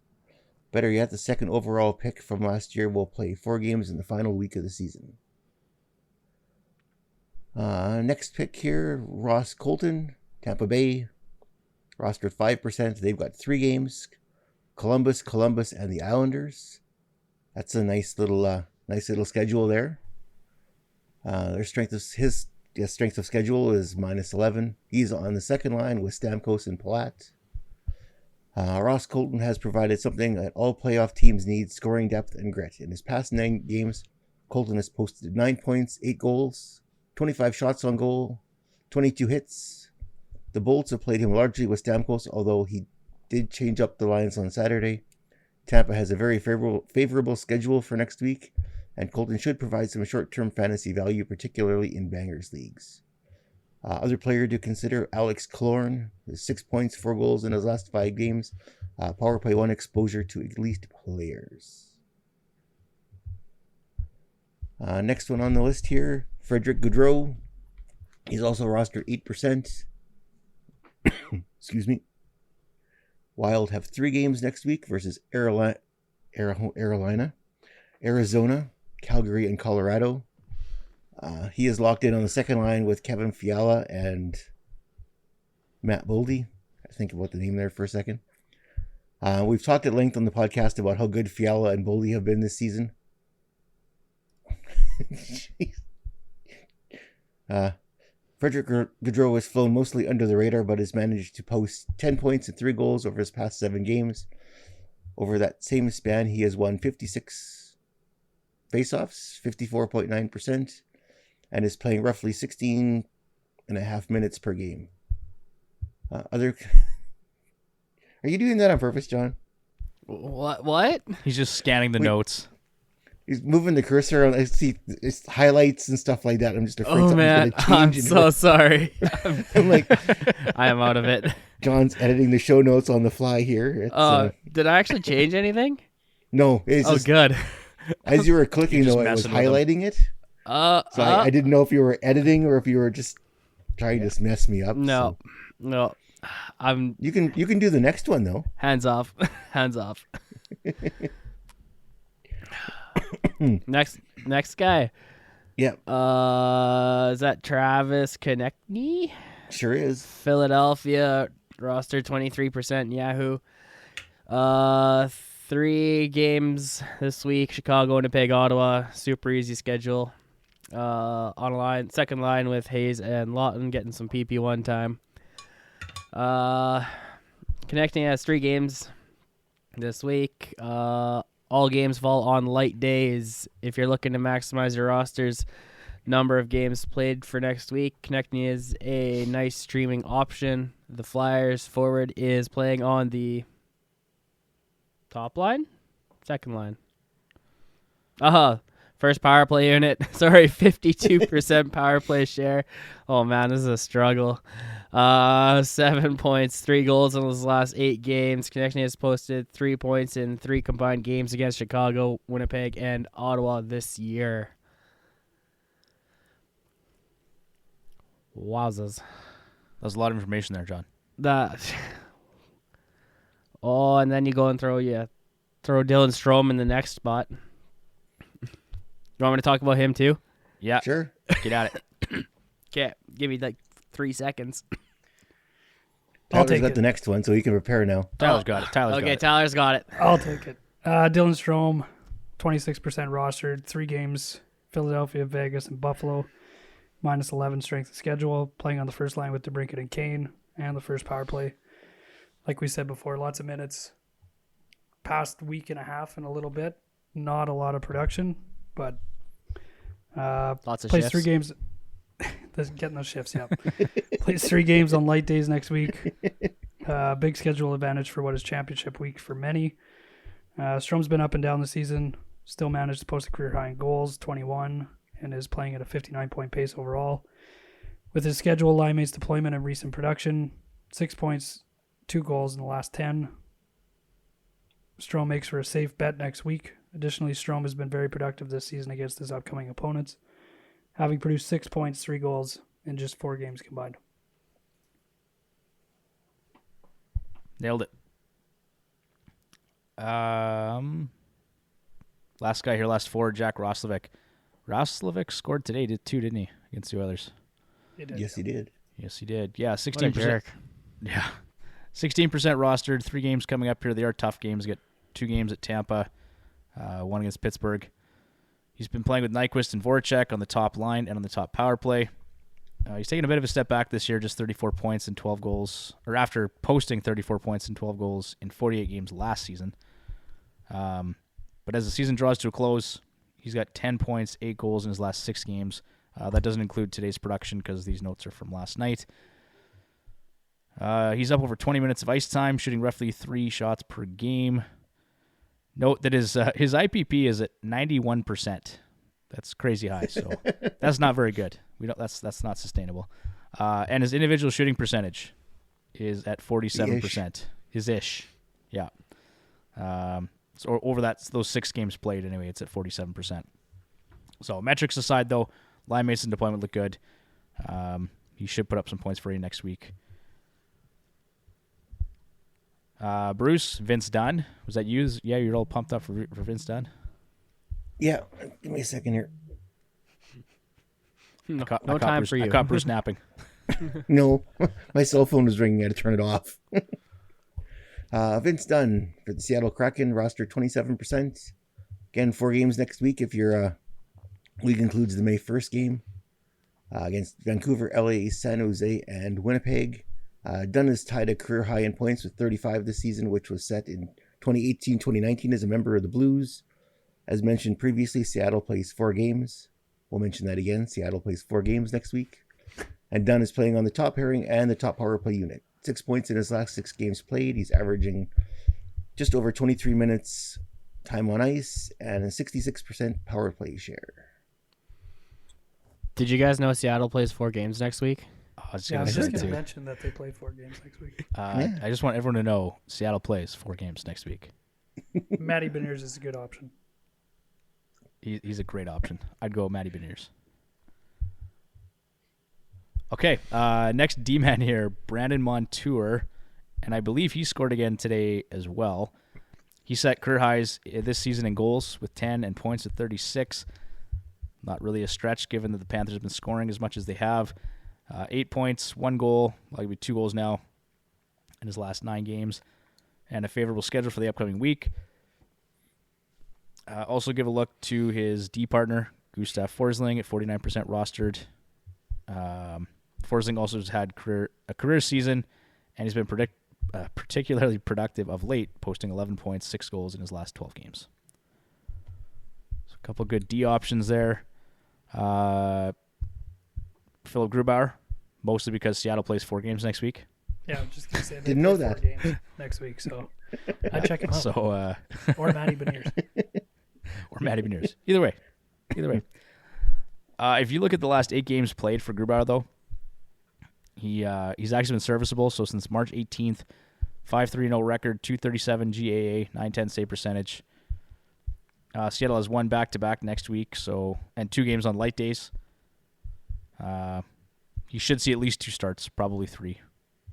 Better yet, the second overall pick from last year will play 4 games in the final week of the season. Next pick here, Ross Colton, Tampa Bay, rostered 5%. They've got 3 games: Columbus, and the Islanders. That's a nice little schedule there. Their strength of schedule is -11. He's on the second line with Stamkos and Palat. Ross Colton has provided something that all playoff teams need: scoring depth and grit. In his past 9 games, Colton has posted 9 points, 8 goals, 25 shots on goal, 22 hits. The Bolts have played him largely with Stamkos, although he did change up the lines on Saturday. Tampa has a very favorable schedule for next week, and Colton should provide some short-term fantasy value, particularly in bangers leagues. Other player to consider, Alex Killorn, with 6 points, 4 goals in his last 5 games. Power play 1 exposure to elite players. Next one on the list here, Frederick Goudreau. He's also rostered 8%. Excuse me. Wild have 3 games next week versus Arizona, Calgary, and Colorado. He is locked in on the second line with Kevin Fiala and Matt Boldy. I think about the name there for a second. We've talked at length on the podcast about how good Fiala and Boldy have been this season. Frederick Goudreau has flown mostly under the radar, but has managed to post 10 points and 3 goals over his past 7 games. Over that same span, he has won 56 faceoffs, 54.9%, and is playing roughly 16.5 minutes per game. Are you doing that on purpose, John? What? He's just scanning the notes. He's moving the cursor on. I see it's highlights and stuff like that. I'm just afraid something's going to change. I'm so sorry. I'm like, I am out of it. John's editing the show notes on the fly here. Did I actually change anything? No. It's just, good. As you were clicking, though, it was highlighting it. So I didn't know if you were editing or if you were just trying to mess me up. No. You can do the next one though. Hands off. Next guy. Yep. Is that Travis Konechny? Sure is. Philadelphia, roster 23% Yahoo. 3 games this week: Chicago, Winnipeg, Ottawa. Super easy schedule. Second line with Hayes and Lawton, getting some PP1 time. Konechny has 3 games this week. All games fall on light days. If you're looking to maximize your roster's number of games played for next week, Konechny is a nice streaming option. The Flyers forward is playing on the top line? Second line. First power play unit. Sorry, 52% power play share. Oh, man, this is a struggle. 7 points, 3 goals in his last 8 games. Konechny has posted 3 points in 3 combined games against Chicago, Winnipeg, and Ottawa this year. Wowzers. That's a lot of information there, John. Oh, and then you go and throw Dylan Strome in the next spot. You want me to talk about him too? Yeah. Sure. Get at it. Okay, give me like 3 seconds. I'll Tyler's take got it. the next one, so he can prepare now. Tyler's got it. Tyler's got it. I'll take it. Dylan Strome, 26% rostered, 3 games, Philadelphia, Vegas, and Buffalo, minus 11 strength of schedule, playing on the first line with DeBrincat and Kane, and the first power play. Like we said before, lots of minutes. Past week and a half and a little bit, not a lot of production, but Lots of plays shifts. 3 games. Getting those shifts, yeah. Plays 3 games on light days next week. Big schedule advantage for what is championship week for many. Strome's been up and down the season. Still managed to post a career high in goals, 21, and is playing at a 59-point pace overall. With his schedule, line mates deployment, and recent production, 6 points, 2 goals in the last 10. Strome makes for a safe bet next week. Additionally, Strome has been very productive this season against his upcoming opponents, having produced 6 points, 3 goals in just 4 games combined. Nailed it. Last guy here, last forward, Jack Roslovic. Roslovic scored today, didn't he, against the Oilers? Yes, he did. Yes, he did. Yeah, What a 16%. jerk. Yeah, 16% rostered. 3 games coming up here. They are tough games. Get 2 games at Tampa, 1 against Pittsburgh. He's been playing with Nyquist and Voracek on the top line and on the top power play. He's taken a bit of a step back this year, just 34 points and 12 goals, or after posting 34 points and 12 goals in 48 games last season. But as the season draws to a close, he's got 10 points, 8 goals in his last 6 games. That doesn't include today's production because these notes are from last night. He's up over 20 minutes of ice time, shooting roughly 3 shots per game. Note that his IPP is at 91%. That's crazy high, so that's not very good. That's not sustainable. And his individual shooting percentage is at 47%. His-ish. Yeah. So over those 6 games played anyway, it's at 47%. So metrics aside, though, line mates and deployment look good. He should put up some points for you next week. Bruce, Vince Dunn. Was that you? Yeah, you're all pumped up for Vince Dunn? Yeah, give me a second here. No time for you. I caught Bruce napping. No, my cell phone was ringing. I had to turn it off. Vince Dunn for the Seattle Kraken, roster 27%. Again, 4 games next week if your league includes the May 1st game against Vancouver, LA, San Jose, and Winnipeg. Dunn is tied a career high in points with 35 this season, which was set in 2018-2019 as a member of the Blues. As mentioned previously, Seattle plays 4 games. We'll mention that again. Seattle plays 4 games next week. And Dunn is playing on the top pairing and the top power play unit. 6 points in his last 6 games played. He's averaging just over 23 minutes time on ice and a 66% power play share. Did you guys know Seattle plays 4 games next week? I was I was going just to going to mention that they play 4 games next week. I just want everyone to know Seattle plays 4 games next week. Maddie Beniers is a good option. He's a great option. I'd go Maddie Veneers. Okay, next D-man here, Brandon Montour, and I believe he scored again today as well. He set career highs this season in goals with 10 and points with 36. Not really a stretch given that the Panthers have been scoring as much as they have. 8 points, 1 goal, likely 2 goals now in his last 9 games, and a favorable schedule for the upcoming week. Also give a look to his D partner, Gustav Forsling, at 49% rostered. Forsling also has had a career season, and he's been particularly productive of late, posting 11 points, 6 goals in his last 12 games. So a couple good D options there. Philip Grubauer, mostly because Seattle plays 4 games next week. Yeah, I'm just going to say they Didn't know play that. 4 games next week, so I'd check him out. So, Or Maddie Beniers. or Maddie Veneers. Either way. If you look at the last 8 games played for Grubauer, though, he's actually been serviceable. So since March 18th, 5-3-0 record, 237 GAA, 910 save percentage. Seattle has 1 back-to-back next week, and 2 games on light days. He should see at least 2 starts, probably 3.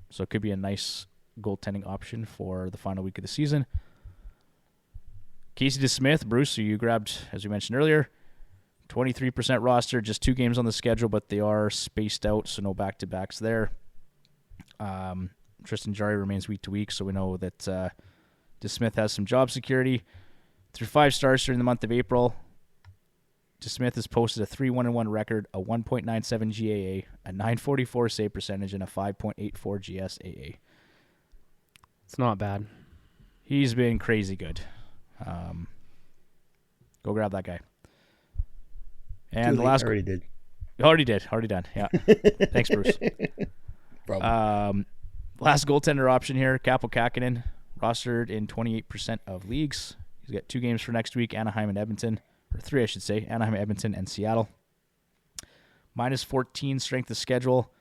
So it could be a nice goaltending option for the final week of the season. Casey DeSmith, Bruce, who you grabbed, as we mentioned earlier, 23% roster, just 2 games on the schedule, but they are spaced out, so no back-to-backs there. Tristan Jarry remains week to week, so we know that DeSmith has some job security. Through 5 starts during the month of April, DeSmith has posted a 3-1-1 record, a 1.97 GAA, a 944 save percentage, and a 5.84 GSAA. It's not bad. He's been crazy good. Go grab that guy. And the last already did. Already done. Yeah. Thanks, Bruce. Last goaltender option here, Kaapo Kähkönen, rostered in 28% of leagues. He's got 2 games for next week, Anaheim and Edmonton. Or 3, I should say. Anaheim, Edmonton, and Seattle. Minus 14 strength of schedule.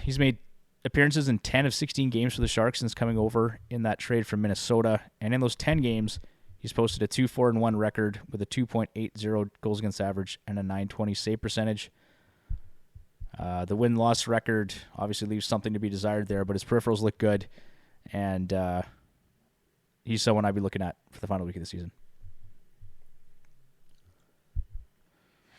He's made appearances in 10 of 16 games for the Sharks since coming over in that trade from Minnesota. And in those 10 games, he's posted a 2-4-1 record with a 2.80 goals against average and a 920 save percentage. The win-loss record obviously leaves something to be desired there, but his peripherals look good. And he's someone I'd be looking at for the final week of the season.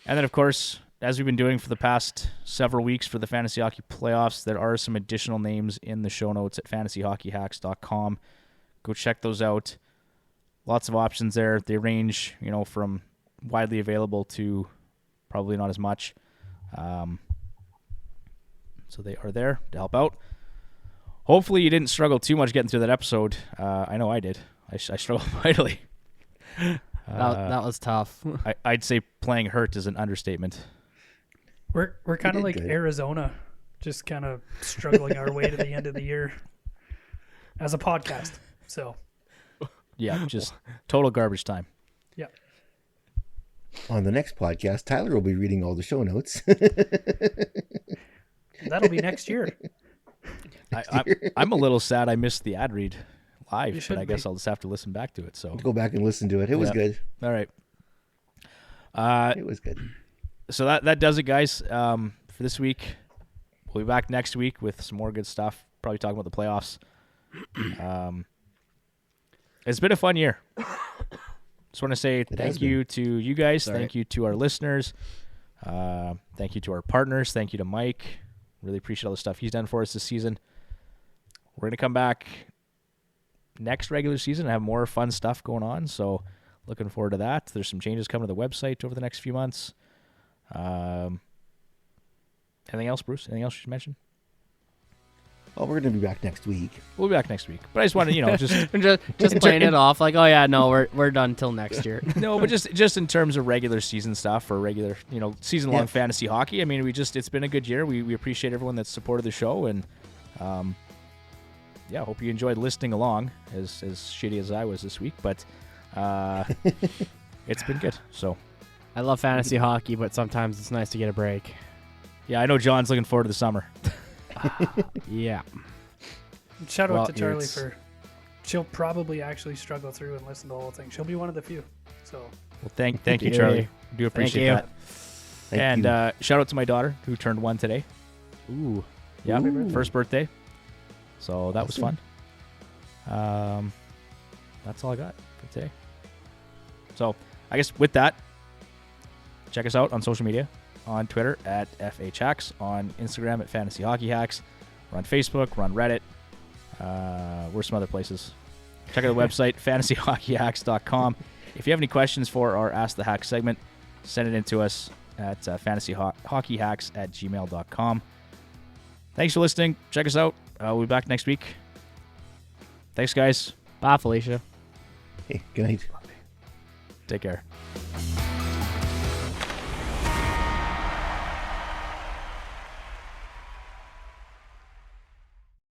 And then, of course, as we've been doing for the past several weeks for the Fantasy Hockey Playoffs, there are some additional names in the show notes at fantasyhockeyhacks.com. Go check those out. Lots of options there. They range, from widely available to probably not as much. So they are there to help out. Hopefully you didn't struggle too much getting through that episode. I know I did. I struggled mightily. That was tough. I'd say playing hurt is an understatement. We're kind of like good. Arizona, just kind of struggling our way to the end of the year as a podcast. So yeah, just total garbage time. Yeah. On the next podcast, Tyler will be reading all the show notes. That'll be next year. I'm a little sad I missed the ad read live, should but I guess be. I'll just have to listen back to it. So Go back and listen to it. It was good. All right. It was good. So that does it, guys, for this week. We'll be back next week with some more good stuff, probably talking about the playoffs. It's been a fun year. Just want to say thank you to you guys. Sorry. Thank you to our listeners. Thank you to our partners. Thank you to Mike. Really appreciate all the stuff he's done for us this season. We're going to come back next regular season and have more fun stuff going on. So looking forward to that. There's some changes coming to the website over the next few months. Anything else, Bruce? Anything else you should mention? Oh, we're going to be back next week. We'll be back next week. But I just wanted, just playing it off like, oh yeah, no, we're done till next year. No, but just in terms of regular season stuff or regular, season-long Yeah. fantasy hockey. I mean, it's been a good year. We appreciate everyone that's supported the show, and yeah, hope you enjoyed listening along as shitty as I was this week. But it's been good. So I love fantasy hockey, but sometimes it's nice to get a break. yeah, I know John's looking forward to the summer. Yeah. Shout out Well, to Charlie it's- for. She'll probably actually struggle through and listen to the whole thing. She'll be one of the few. So Well, thank you, Yay. Charlie. Do appreciate you. that. Thank And you. shout out to my daughter who turned 1 today. Ooh. Yeah, Ooh. first birthday. So that was fun. Awesome. That's all I got for today. So I guess with that, check us out on social media. On Twitter at FHHacks, on Instagram at Fantasy Hockey Hacks. We're on Facebook, we're on Reddit. We're some other places. Check out the website, fantasyhockeyhacks.com. If you have any questions for our Ask the Hack segment, send it in to us at fantasyhockeyhacks@gmail.com. Thanks for listening. Check us out. We'll be back next week. Thanks, guys. Bye, Felicia. Hey, good night. Take care.